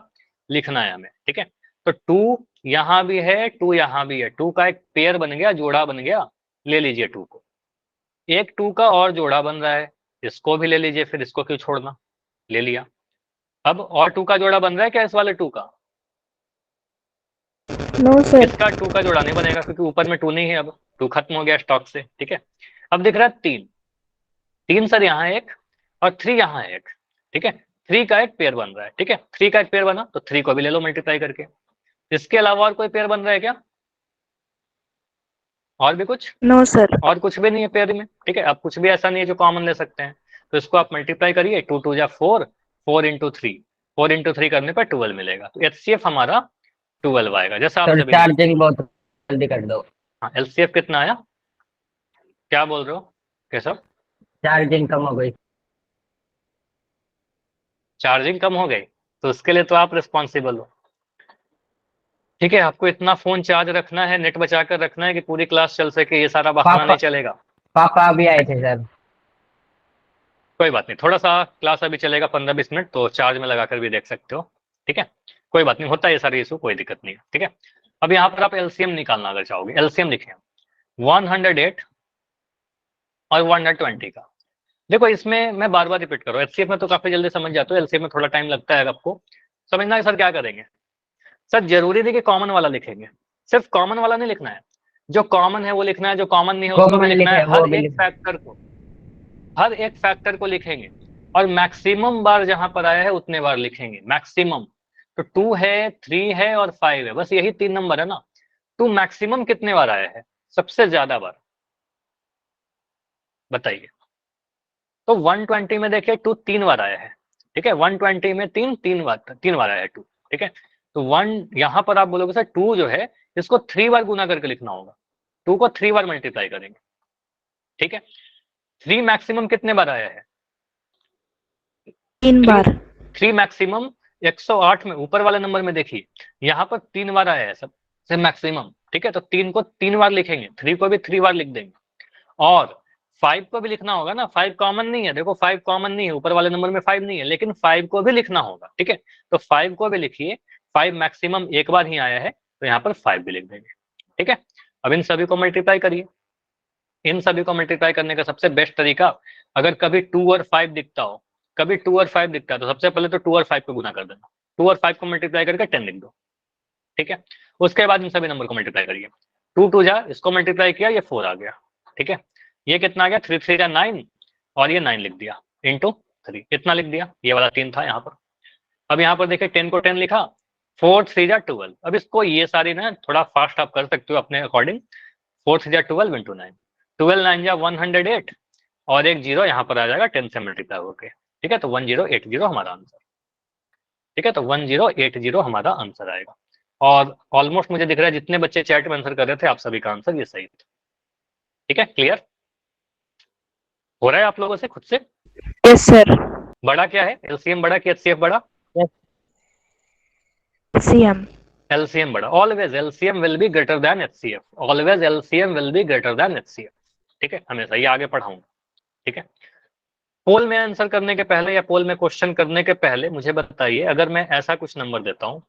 लिखना है हमें, ठीक है। तो 2 यहाँ भी है, 2 यहाँ भी है, 2 का एक पेयर बन गया, जोड़ा बन गया, ले लीजिए 2 को। एक 2 का और जोड़ा बन रहा है, इसको भी ले लीजिए, फिर इसको क्यों छोड़ना, ले लिया। अब और 2 का जोड़ा बन रहा है क्या इस वाले 2 का, नो सर। इसका 2 का जोड़ा नहीं बनेगा क्योंकि ऊपर में 2 नहीं है, अब 2 खत्म हो गया स्टॉक से, ठीक है। अब दिख रहा है 3 सर यहाँ एक और 3 यहाँ एक, ठीक है, 3 का एक पेयर बन रहा है, ठीक है, 3 का एक पेयर बना तो 3 को भी ले लो मल्टीप्लाई करके। इसके अलावा और कोई पेयर बन रहा है क्या, और भी कुछ, नो सर। और कुछ भी नहीं है पेयर में, ठीक है। अब कुछ भी ऐसा नहीं है जो कॉमन ले सकते हैं, तो इसको आप मल्टीप्लाई करिए, 2 2 जा 4, 4 इंटू 3, 4 इंटू 3 करने पर 12 मिलेगा, तो HCF हमारा 12 आएगा, जैसा आप सर जब चार्जिंग बहुत जल्दी कर दो। हाँ LCF कितना आया, क्या बोल रहे हो कैसा, चार्जिंग कम हो गई। चार्जिंग कम हो गई, तो उसके लिए तो आप रिस्पॉन्सिबल हो, ठीक है। आपको इतना फोन चार्ज रखना है, नेट बचा कर रखना है कि पूरी क्लास चल सके, ये सारा बहाना नहीं चलेगा। पापा अभी आए थे सर। कोई बात नहीं, थोड़ा सा क्लास अभी चलेगा 15-20 मिनट, तो चार्ज में लगाकर भी देख सकते हो, ठीक है। कोई बात नहीं, होता है ये सारी इशू, कोई दिक्कत नहीं है, ठीक है। अब यहाँ पर आप LCM निकालना अगर चाहोगे, LCM लिखे 108 और 120 का। देखो इसमें मैं बार बार रिपीट कर रहा हूँ, HCF में तो काफी जल्दी समझ जाते हो, LCM में थोड़ा टाइम लगता है आपको समझना है। सर क्या करेंगे, सर जरूरी नहीं कि कॉमन वाला लिखेंगे, सिर्फ कॉमन वाला नहीं लिखना है, जो कॉमन है वो लिखना है, जो कॉमन नहीं है उसको भी लिखना है, हर एक फैक्टर को लिखेंगे, और मैक्सिमम बार जहां पर आया है उतने बार लिखेंगे, मैक्सिमम। तो 2 है, 3 है और 5 है, बस यही 3 नंबर है ना। 2 मैक्सिमम कितने बार आया है, सबसे ज्यादा बार बताइए। तो 120 में देखिए 2 3 बार आया है, ठीक है, 120 में 3 बार आया है 2, ठीक है। तो 1 यहाँ पर आप बोलोगे सर 2 जो है इसको 3 बार गुना करके लिखना होगा, 2 को 3 बार मल्टीप्लाई करेंगे, ठीक है। 3 मैक्सिमम कितने बार आया है, 3 बार। 3 मैक्सिमम 108 में ऊपर वाले नंबर में देखिए यहाँ पर 3 बार आया है सबसे मैक्सिमम, ठीक है। तो 3 को 3 बार लिखेंगे, 3 को भी 3 बार लिख देंगे, और 5 को भी लिखना होगा ना, 5 कॉमन नहीं है, देखो 5 कॉमन नहीं है, ऊपर वाले नंबर में 5 नहीं है, लेकिन 5 को भी लिखना होगा, ठीक है। तो 5 को भी लिखिए, 5 मैक्सिमम एक बार ही आया है, तो यहाँ पर 5 भी लिख देंगे, ठीक है। अब इन सभी को मल्टीप्लाई करिए, इन सभी को मल्टीप्लाई करने का सबसे बेस्ट तरीका, अगर कभी 2 और 5 दिखता हो, कभी 2 और 5 दिखता है, तो सबसे पहले तो 2 और 5 को गुना कर देना, 2 और 5 को मल्टीप्लाई करके 10 लिख दो, ठीक है। उसके बाद इन सभी नंबर को मल्टीप्लाई करिए, 2 2 जा, इसको मल्टीप्लाई किया, ये 4 आ गया, ठीक है। ये कितना आ गया, 3 3 जा 9, और ये 9 लिख दिया इंटू 3, इतना लिख दिया, ये वाला 3 था यहाँ पर। अब यहाँ पर देखिए 10 को 10 लिखा, 4 3 जा 12। अब इसको ये सारी ना थोड़ा फास्ट आप कर सकते हो अपने अकॉर्डिंग, 4 3 जा 12 इंटू 9, 12 9 जा 108, और एक जीरो यहाँ पर आ जाएगा 10 से मल्टीप्लाई होके, ठीक है। तो 1080 हमारा आंसर, ठीक है। तो 1080 हमारा आंसर आएगा। और ऑलमोस्ट मुझे दिख रहा है जितने बच्चे चैट में आंसर कर रहे थे, आप सभी का आंसर ये सही था, ठीक है। क्लियर हो रहा है आप लोगों से खुद से? Yes sir. बड़ा क्या है, एलसीएम बड़ा कि एचसीएफ बड़ा? सीएम। एलसीएम बड़ा। Always LCM will be greater than HCF, always LCM will be greater than HCF, ठीक है। हमेशा ये आगे पढ़ाऊंगा, ठीक है। पोल में आंसर करने के पहले या पोल में क्वेश्चन करने के पहले मुझे बताइए, अगर मैं ऐसा कुछ नंबर देता हूं,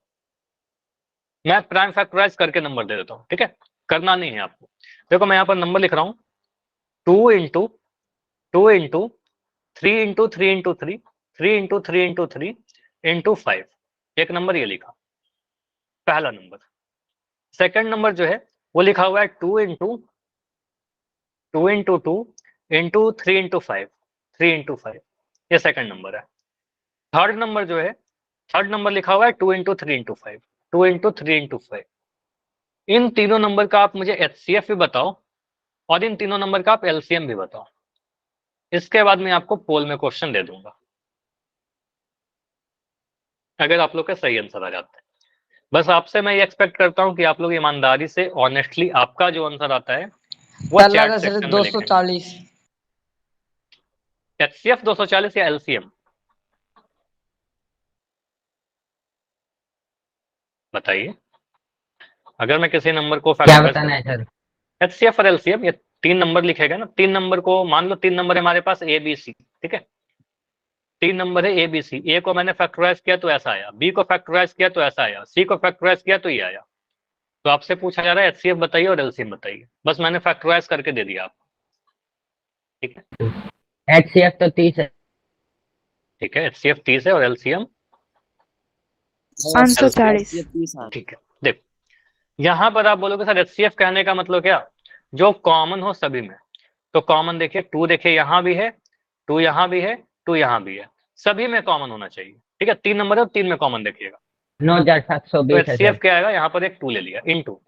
मैं प्राइम फैक्टराइज करके नंबर दे देता हूं, ठीक है। करना नहीं है आपको। देखो मैं यहाँ पर नंबर लिख रहा हूं, 2 into 2 into 3 into 3 into 3, 3 into 3 into 3 into 5, एक नंबर ये लिखा, पहला नंबर। सेकंड नंबर जो है वो लिखा हुआ है 2 into 2 into 2 into 3 into 5, 3 into 5, ये सेकंड नंबर है। थर्ड नंबर जो है, थर्ड नंबर लिखा हुआ है 2 इंटू 3 इंटू 5, 2 इंटू 3 इंटू 5। इन तीनों नंबर का आप मुझे एचसीएफ भी बताओ, और इन तीनों नंबर का आप एलसीएम भी बताओ। इसके बाद मैं आपको पोल में क्वेश्चन दे दूंगा, अगर आप लोग का सही आंसर आ जाता है। बस आपसे मैं ये एक्सपेक्ट करता हूं कि आप लोग ईमानदारी से ऑनेस्टली आपका जो आंसर आता है वो चैट सेक्शन में लिखें। 240। एचसीएफ 240 या एलसीएम बताइए। अगर मैं किसी नंबर को क्या बताना है सर? एचसीएफ और एलसीएम, ये 3 नंबर लिखेगा ना, 3 नंबर को मान लो, 3 नंबर है हमारे पास ए बी सी, ठीक है। 3 नंबर है ए बी सी, ए को मैंने फैक्टराइज किया तो ऐसा आया, बी को फैक्टराइज किया तो ऐसा आया, सी को फैक्टराइज किया तो ये आया। तो आपसे पूछा जा रहा है एचसीएफ बताइए और एलसीएम बताइए, बस मैंने फैक्टराइज करके दे दिया आपको, ठीक है। एचसीएफ तो 30 है, ठीक है, एचसीएफ 30 है और एलसीएम 540। ठीक है। देखो यहाँ पर आप बोलोगे सर एचसीएफ कहने का मतलब क्या, जो कॉमन हो सभी में। तो कॉमन देखिए 2 देखिए यहाँ भी है, 2 यहाँ भी है, 2 यहाँ भी है, सभी में कॉमन होना चाहिए, ठीक है। 3 नंबर है, 3 में कॉमन देखिएगा। 9720 तो है एचसीएफ सर। क्या आएगा, यहाँ पर एक 2 ले लिया इनटू।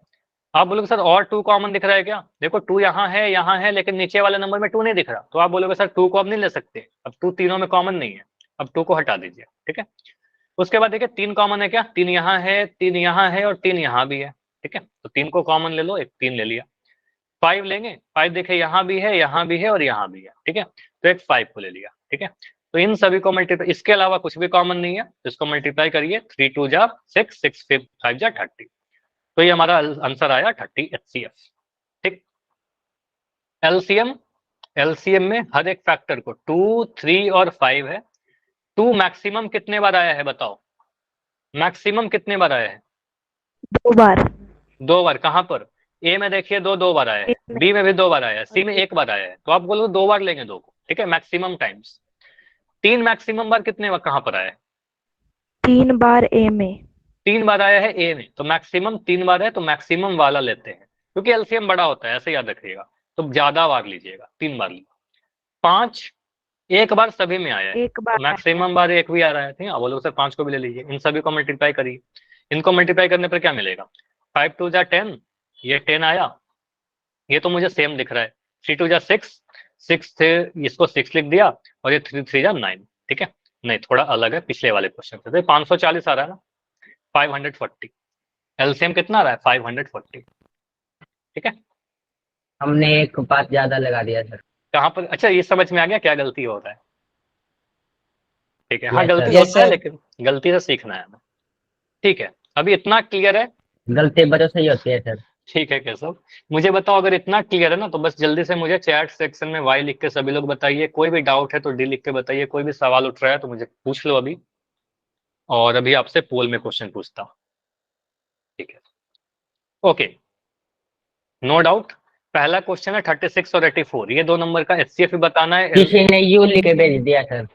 आप बोलोगे सर और 2 कॉमन दिख रहा है क्या? देखो 2 यहाँ है लेकिन नीचे वाले नंबर में 2 नहीं दिख रहा, तो आप बोलोगे सर 2 को अब नहीं ले सकते, अब 2 तीनों में कॉमन नहीं है, अब 2 को हटा दीजिए, ठीक है। उसके बाद देखिए 3 कॉमन है क्या, 3 यहाँ है, 3 यहाँ है और 3 यहाँ भी है, ठीक है। तो 3 को कॉमन ले लो, एक 3 ले लिया। 5 लेंगे, 5 देखिए यहाँ भी है, यहाँ भी है और यहाँ भी है, ठीक है। तो एक 5 को ले लिया, ठीक है। तो इन सभी को मल्टीप्लाई, इसके अलावा कुछ भी कॉमन नहीं है, तो इसको मल्टीप्लाई करिए, 3 2 जा 6, 6 5 जा 30। तो ये हमारा आंसर आया 30 एचसीएफ, ठीक। एलसीएम, एलसीएम में हर एक फैक्टर को 2 3 और 5 है। 2 मैक्सिमम कितने बार आया है बताओ, मैक्सिमम कितने बार आया है? 2 बार। 2 बार। कहां पर? ए में देखिए 2 बार आया है, बी में भी 2 बार आया है, सी में 1 बार आया है। तो आप बोलो 2 बार लेंगे 2 को, ठीक है, मैक्सिमम टाइम्स। 3 मैक्सिमम बार कितने बार कहां पर आया है? 3 बार ए में। 3 बार आया है ए में, तो मैक्सिमम 3 बार है, तो मैक्सिमम वाला लेते हैं, क्योंकि एलसीएम बड़ा होता है, ऐसे याद रखिएगा। तो ज्यादा बार लीजिएगा, 3 बार लीजिए। 5 एक बार सभी में आया है, 1 बार। तो मैक्सिमम बार 1 भी आ रहा है, ठीक है। आप बोलोगे सर 5 को भी ले लीजिए, इन सभी को मल्टीप्लाई करिए। इनको मल्टीप्लाई करने पर क्या मिलेगा, 5 2 जा 10, ये 10 आया, ये तो मुझे सेम दिख रहा है। 3 2 जा 6, 6 थे, इसको 6 लिख दिया, और ये 3 3 जा 9, ठीक है। नहीं थोड़ा अलग है पिछले वाले क्वेश्चन से, तो 540 आ रहा है ना, 540। एलसीएम कितना आ रहा है? 540, ठीक है। हमने एक बात ज्यादा लगा दिया सर। कहाँ पर? अच्छा ये समझ में आ गया क्या गलती हो रहा है, ठीक है। हाँ Yes, गलती sir. होता है, लेकिन गलती से सीखना है हमें, ठीक है। अभी इतना क्लियर है, गलती बच्चों से ही होती है सर। ठीक है केशव। मुझे बताओ अगर इतना क्लियर है ना, तो बस जल्दी से मुझे चैट सेक्शन में वाई लिख के सभी लोग बताइए। कोई भी डाउट है तो डी लिख के बताइए, कोई भी सवाल उठ रहा है तो मुझे पूछ लो अभी, और अभी आपसे पोल में क्वेश्चन पूछता हूँ, ठीक है। Okay, no doubt. पहला क्वेश्चन है 36 और 84, ये 2 नंबर का एचसीएफ भी बताना है। किसी ने यू लिख के भेज दिया सर।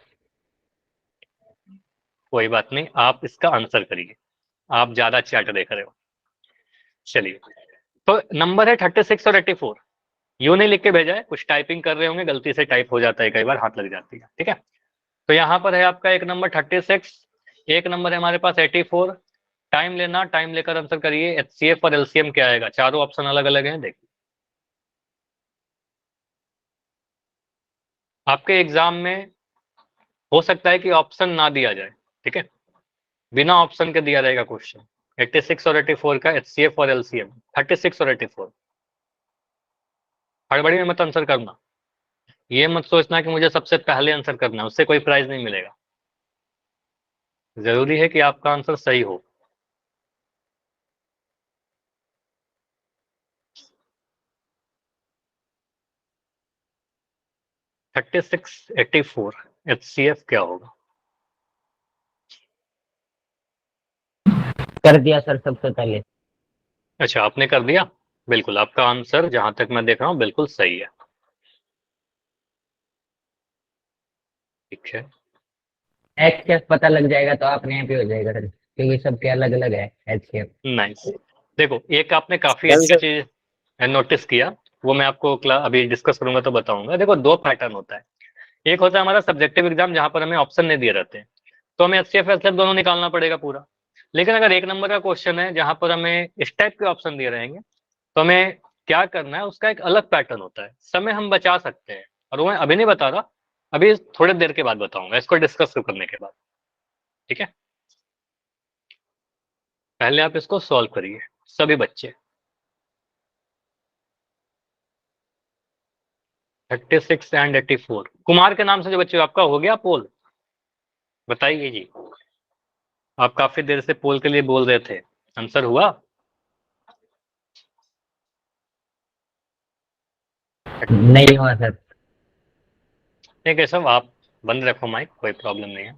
कोई बात नहीं, आप इसका आंसर करिए, आप ज्यादा चैट देख रहे हो। चलिए, तो नंबर है 36 और 84। यूं नहीं लिख के भेजा है, कुछ टाइपिंग कर रहे होंगे, गलती से टाइप हो जाता है, कई बार हाथ लग जाती है, ठीक है। तो यहाँ पर है आपका एक नंबर 36, एक नंबर है हमारे पास 84। टाइम लेना, टाइम लेकर आंसर करिए। एचसीएफ और एलसीएम क्या आएगा, चारों ऑप्शन अलग अलग हैं, देखिए। आपके एग्जाम में हो सकता है कि ऑप्शन ना दिया जाए, ठीक है, बिना ऑप्शन के दिया जाएगा क्वेश्चन। 86 और 84 का एचसीएफ और एलसीएम, 36 और 84। हड़बड़ी में मत आंसर करना, ये मत सोचना कि मुझे सबसे पहले आंसर करना है, उससे कोई प्राइज नहीं मिलेगा। जरूरी है कि आपका आंसर सही हो। थर्टी सिक्स 84 एचसीएफ क्या होगा? कर दिया सर सबसे पहले। अच्छा, आपने कर दिया। बिल्कुल, आपका आंसर जहां तक मैं देख रहा हूं बिल्कुल सही है। ठीक है, एचसीएफ पता लग जाएगा तो अपने यहाँ पे हो जाएगा सर, क्योंकि सबके अलग अलग है एचसीएफ। नाइस। देखो, एक आपने काफी अच्छा चीज नोटिस किया, वो मैं आपको अभी डिस्कस करूंगा तो बताऊंगा। देखो, दो पैटर्न होता है। एक होता है हमारा सब्जेक्टिव एग्जाम, जहां पर हमें ऑप्शन नहीं दिए रहते हैं, तो हमें एचसीएफ एचसीएफ दोनों निकालना पड़ेगा पूरा। लेकिन अगर एक नंबर का क्वेश्चन है जहां पर हमें इस टाइप के ऑप्शन दिए रहेंगे, तो हमें क्या करना है, उसका एक अलग पैटर्न होता है, समय हम बचा सकते हैं। और वो मैं अभी नहीं बता रहा, अभी थोड़ी देर के बाद बताऊंगा, इसको डिस्कस करने के बाद, ठीक है। पहले आप इसको सॉल्व करिए सभी बच्चे। 36 एंड 84, कुमार के नाम से जो बच्चे, आपका हो गया पोल? बताइए जी, आप काफी देर से पोल के लिए बोल रहे थे, आंसर हुआ? नहीं हुआ सर। ठीक है, सब आप बंद रखो माइक, कोई प्रॉब्लम नहीं है।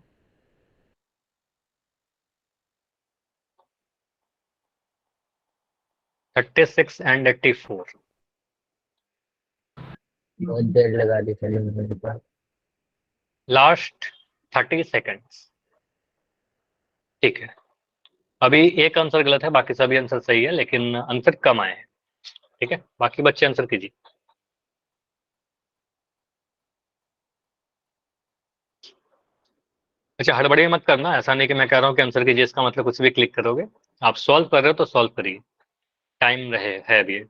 थर्टी सिक्स एंड 84, बहुत देर लगा दी सर मेरे पास। लास्ट 30 सेकेंड्स, ठीक है। अभी एक आंसर गलत है, बाकी सभी आंसर सही है, लेकिन आंसर कम आए हैं, ठीक है। बाकी बच्चे आंसर कीजिए। अच्छा, हड़बड़ी मत करना, ऐसा नहीं कि मैं कह रहा हूँ कि आंसर कीजिए इसका मतलब कुछ भी क्लिक करोगे। आप सॉल्व कर रहे हो तो सॉल्व करिए, टाइम रहे है अभी।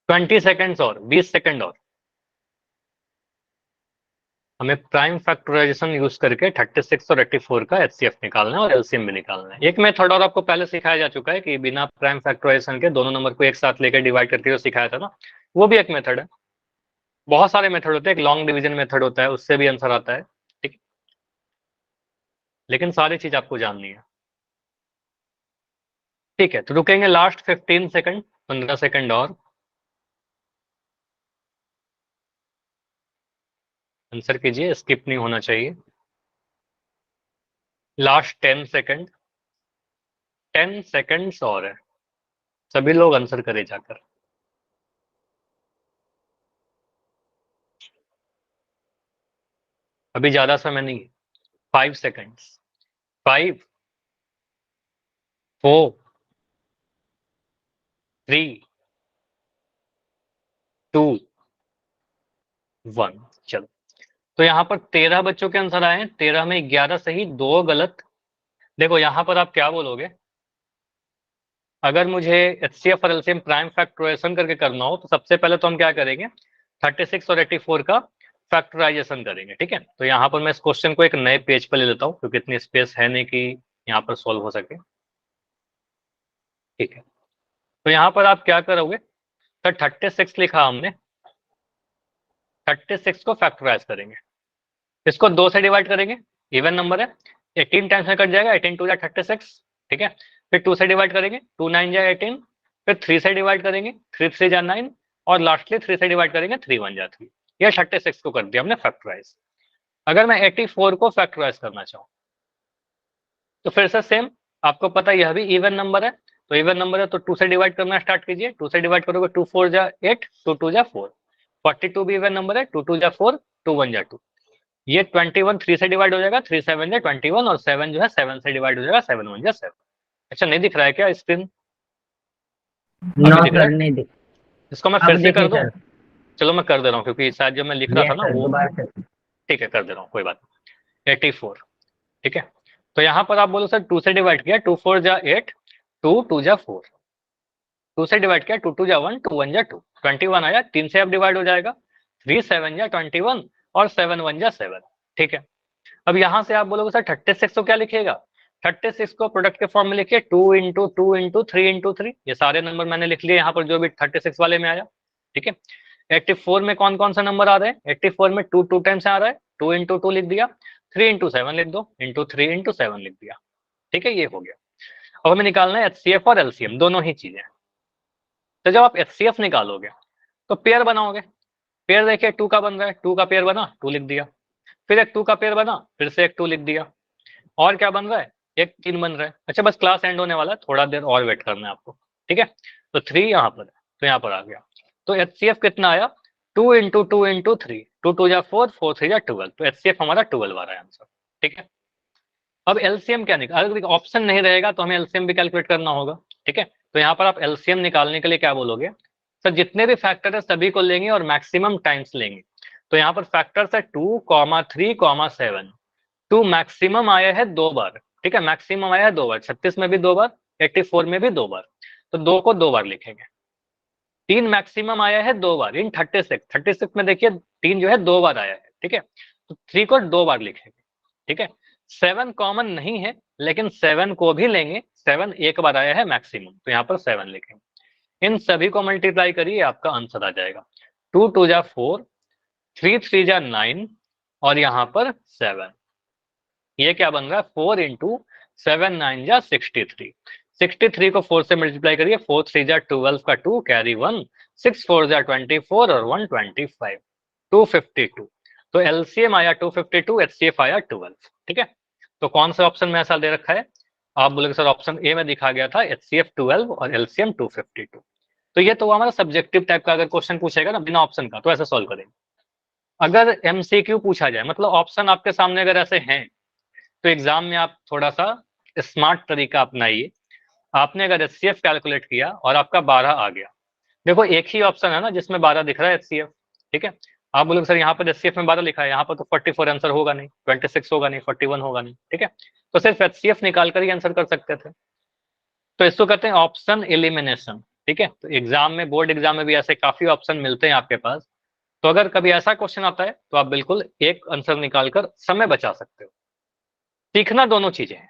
20 सेकेंड्स और 20 सेकेंड और हमें प्राइम फैक्टराइजेशन यूज करके 36 और 84 का एचसीएफ निकालना है और एलसीएम भी निकालना है। एक मेथड और आपको पहले सिखाया जा चुका है कि बिना प्राइम फैक्टराइजेशन के दोनों नंबर को एक साथ लेकर डिवाइड करके जो सिखाया था ना, वो भी एक मेथड है। बहुत सारे मेथड होते हैं, एक लॉन्ग डिवीजन मेथड होता है, उससे भी आंसर आता है, ठीक। लेकिन सारी चीज आपको जाननी है, ठीक है। तो रुकेंगे लास्ट 15 सेकंड, 15 सेकंड और आंसर कीजिए, स्किप नहीं होना चाहिए। लास्ट 10 सेकंड, 10 सेकंड्स और है, सभी लोग आंसर करे जाकर। अभी ज्यादा समय नहीं है, 5 सेकंड्स, 5 4 3 2 1, चलो। तो यहाँ पर 13 बच्चों के आंसर आए हैं, 13 में 11 सही, 2 गलत। देखो यहाँ पर आप क्या बोलोगे, अगर मुझे एचसीएफ और एलसीएम प्राइम फैक्टराइजेशन करके करना हो, तो सबसे पहले तो हम क्या करेंगे, 36 और 84 का फैक्टराइजेशन करेंगे, ठीक है। तो यहाँ पर मैं इस क्वेश्चन को एक नए पेज पर ले लेता हूँ, क्योंकि इतनी स्पेस है नहीं कि यहाँ पर सॉल्व हो सके, ठीक है। तो यहाँ पर आप क्या करोगे, तो 36 लिखा हमने, 36 को फैक्टराइज करेंगे, इसको 2 से डिवाइड करेंगे, इवन नंबर है, 18 टाइम्स में कट जाएगा, 18 टू जा 36, ठीक है। फिर 2 से डिवाइड करेंगे, 2 9 जा 18, फिर 3 से डिवाइड करेंगे, 3 3 जा 9, और लास्टली 3 से डिवाइड करेंगे, 3 1 जा 3। यह 36 को कर दिया हमने फैक्टराइज। अगर मैं 84 को फैक्टराइज करना चाहूँ, तो फिर से सेम, आपको पता यह भी इवन नंबर है, तो इवन नंबर है तो 2 से डिवाइड करना स्टार्ट कीजिए। 2 से डिवाइड करोगे 2 4 जा 8, 2 2 जा 4। 42 भी इवन नंबर है, 2 2 जा 4, 2 1 जा 2। ये 21 3 से डिवाइड हो जाएगा, 3 7 जा 21, और 7 जो है 7 से डिवाइड हो जाएगा, 7 1 जा 7। अच्छा नहीं दिख रहा है क्या स्क्रीन? नो सर नहीं दिख। इसको मैं अब फिर से कर देखिए दूं? सर। चलो मैं कर दे रहा हूँ, क्योंकि शायद जो मैं लिख रहा था यस ना सर, वो, दोबारा से। ठीक है कर दे रहा हूँ, कोई बात नहीं। 84, ठीक है। तो यहाँ पर आप बोलो सर 2 से डिवाइड किया, 2 4 जा 8, 2 2 जा 4। 2 से डिवाइड किया, 2 2 जा 1, 2 1 जा 2, 21 आया। 3 से अब डिवाइड हो जाएगा, 3 7 जा 21, और 7 1 जा 7, ठीक है। अब यहाँ से आप बोलोगे सर 36 को क्या लिखिएगा? 36 को प्रोडक्ट के फॉर्म में लिखिए, 2 इंटू 2 इंटू 3 इंटू 3। ये सारे नंबर मैंने लिख लिए यहाँ पर जो भी 36 वाले में आया, ठीक है। 84 में कौन कौन सा नंबर आ रहे हैं? 84 में 2 2 टाइम्स आ रहा है, 2 इंटू 2 लिख दिया, 3 इंटू 7 लिख दो, इंटू 3 इंटू 7 लिख दिया, ठीक है। ये हो गया। अब हमें निकालना है HCF और LCM, दोनों ही चीजें। तो जब आप HCF निकालोगे तो पेयर बनाओगे। पेयर देखिए 2 का बन रहा है, 2 का पेयर बना, 2 लिख दिया। फिर एक 2 का पेयर बना, फिर से एक 2 लिख दिया। और क्या बन रहा है? एक 3 बन रहा है। अच्छा बस क्लास एंड होने वाला है, थोड़ा देर और वेट करना है आपको, ठीक है। तो 3 यहाँ पर है, तो यहाँ पर आ गया। तो HCF कितना आया? 2 इंटू 2 इंटू 3, 2 2 जा 4, 4 3 जा 12। तो HCF हमारा 12 आ रहा है आंसर, ठीक है। अब LCM क्या निकाल, अगर ऑप्शन नहीं रहेगा तो हमें LCM भी कैलकुलेट करना होगा, ठीक है। तो यहाँ पर आप LCM निकालने के लिए क्या बोलोगे? सर जितने भी फैक्टर है सभी को लेंगे और मैक्सिमम टाइम्स लेंगे। तो यहाँ पर फैक्टर्स है 2, 3, 7। 2 मैक्सिमम आया है 2 बार, ठीक है। मैक्सिमम आया है 2 बार, 36 में भी 2 बार, 84 में भी 2 बार। तो 2 को 2 बार लिखेंगे। 3 मैक्सिमम आया है 2 बार इन 36 में देखिए 3 जो है 2 बार आया है, ठीक है। तो 3 को 2 बार लिखेंगे, ठीक है। 7 कॉमन नहीं है, लेकिन 7 को भी लेंगे। 7 एक बार आया है मैक्सिमम, तो यहाँ पर 7 लिखेंगे। इन सभी को मल्टीप्लाई करिए, आपका आंसर आ जाएगा। 2 2 जा 4, 3 3 जा 9, और यहाँ पर 7। ये क्या बन रहा है? 4 इंटू 7 9 जा 63। 63 को 4 से मल्टीप्लाई करिए, 4 3 जा 12 का 2 कैरी 1, 6 4 जा 24 और 1 25, 252। तो LCM आया 252, HCF आया 12, ठीक है। तो कौन सा ऑप्शन में ऐसा दे रखा है? आप बोलेंगे सर ऑप्शन ए में दिखा गया था HCF 12 और LCM 252। तो ये तो हमारा सब्जेक्टिव टाइप का अगर क्वेश्चन पूछेगा ना बिना ऑप्शन का, तो ऐसे सॉल्व करेंगे। अगर MCQ पूछा जाए, मतलब ऑप्शन आपके सामने अगर ऐसे हैं, तो एग्जाम में आप थोड़ा सा स्मार्ट तरीका अपनाइए। आपने अगर HCF कैलकुलेट किया और आपका 12 आ गया, देखो एक ही ऑप्शन है ना जिसमें 12 दिख रहा है HCF, ठीक है। आप बोलोगे सर यहाँ पर HCF में 12 लिखा है, यहाँ पर तो 44 आंसर होगा नहीं, 26 होगा नहीं, 41 होगा नहीं, ठीक है। तो सिर्फ HCF निकाल कर ही आंसर कर सकते थे। तो इसको कहते हैं ऑप्शन एलिमिनेशन, ठीक है। तो एग्जाम में, बोर्ड एग्जाम में भी ऐसे काफी ऑप्शन मिलते हैं आपके पास। तो अगर कभी ऐसा क्वेश्चन आता है तो आप बिल्कुल एक आंसर निकालकर समय बचा सकते हो। सीखना दोनों चीजें हैं,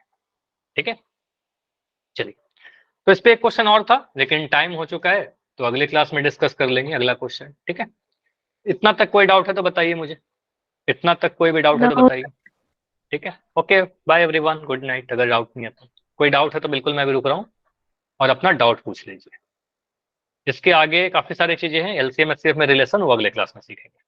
ठीक है। चलिए, तो इस पे एक क्वेश्चन और था, लेकिन टाइम हो चुका है, तो अगले क्लास में डिस्कस कर लेंगे अगला क्वेश्चन, ठीक है। इतना तक कोई डाउट है तो बताइए मुझे, इतना तक कोई भी डाउट है तो No. बताइए, ठीक है। Okay bye everyone, good night. अगर डाउट नहीं है तो, कोई डाउट है तो बिल्कुल मैं भी रुक रहा हूँ और अपना डाउट पूछ लीजिए। इसके आगे काफी सारी चीजें हैं, LCM HCF में रिलेशन, वो अगले क्लास में सीखेंगे।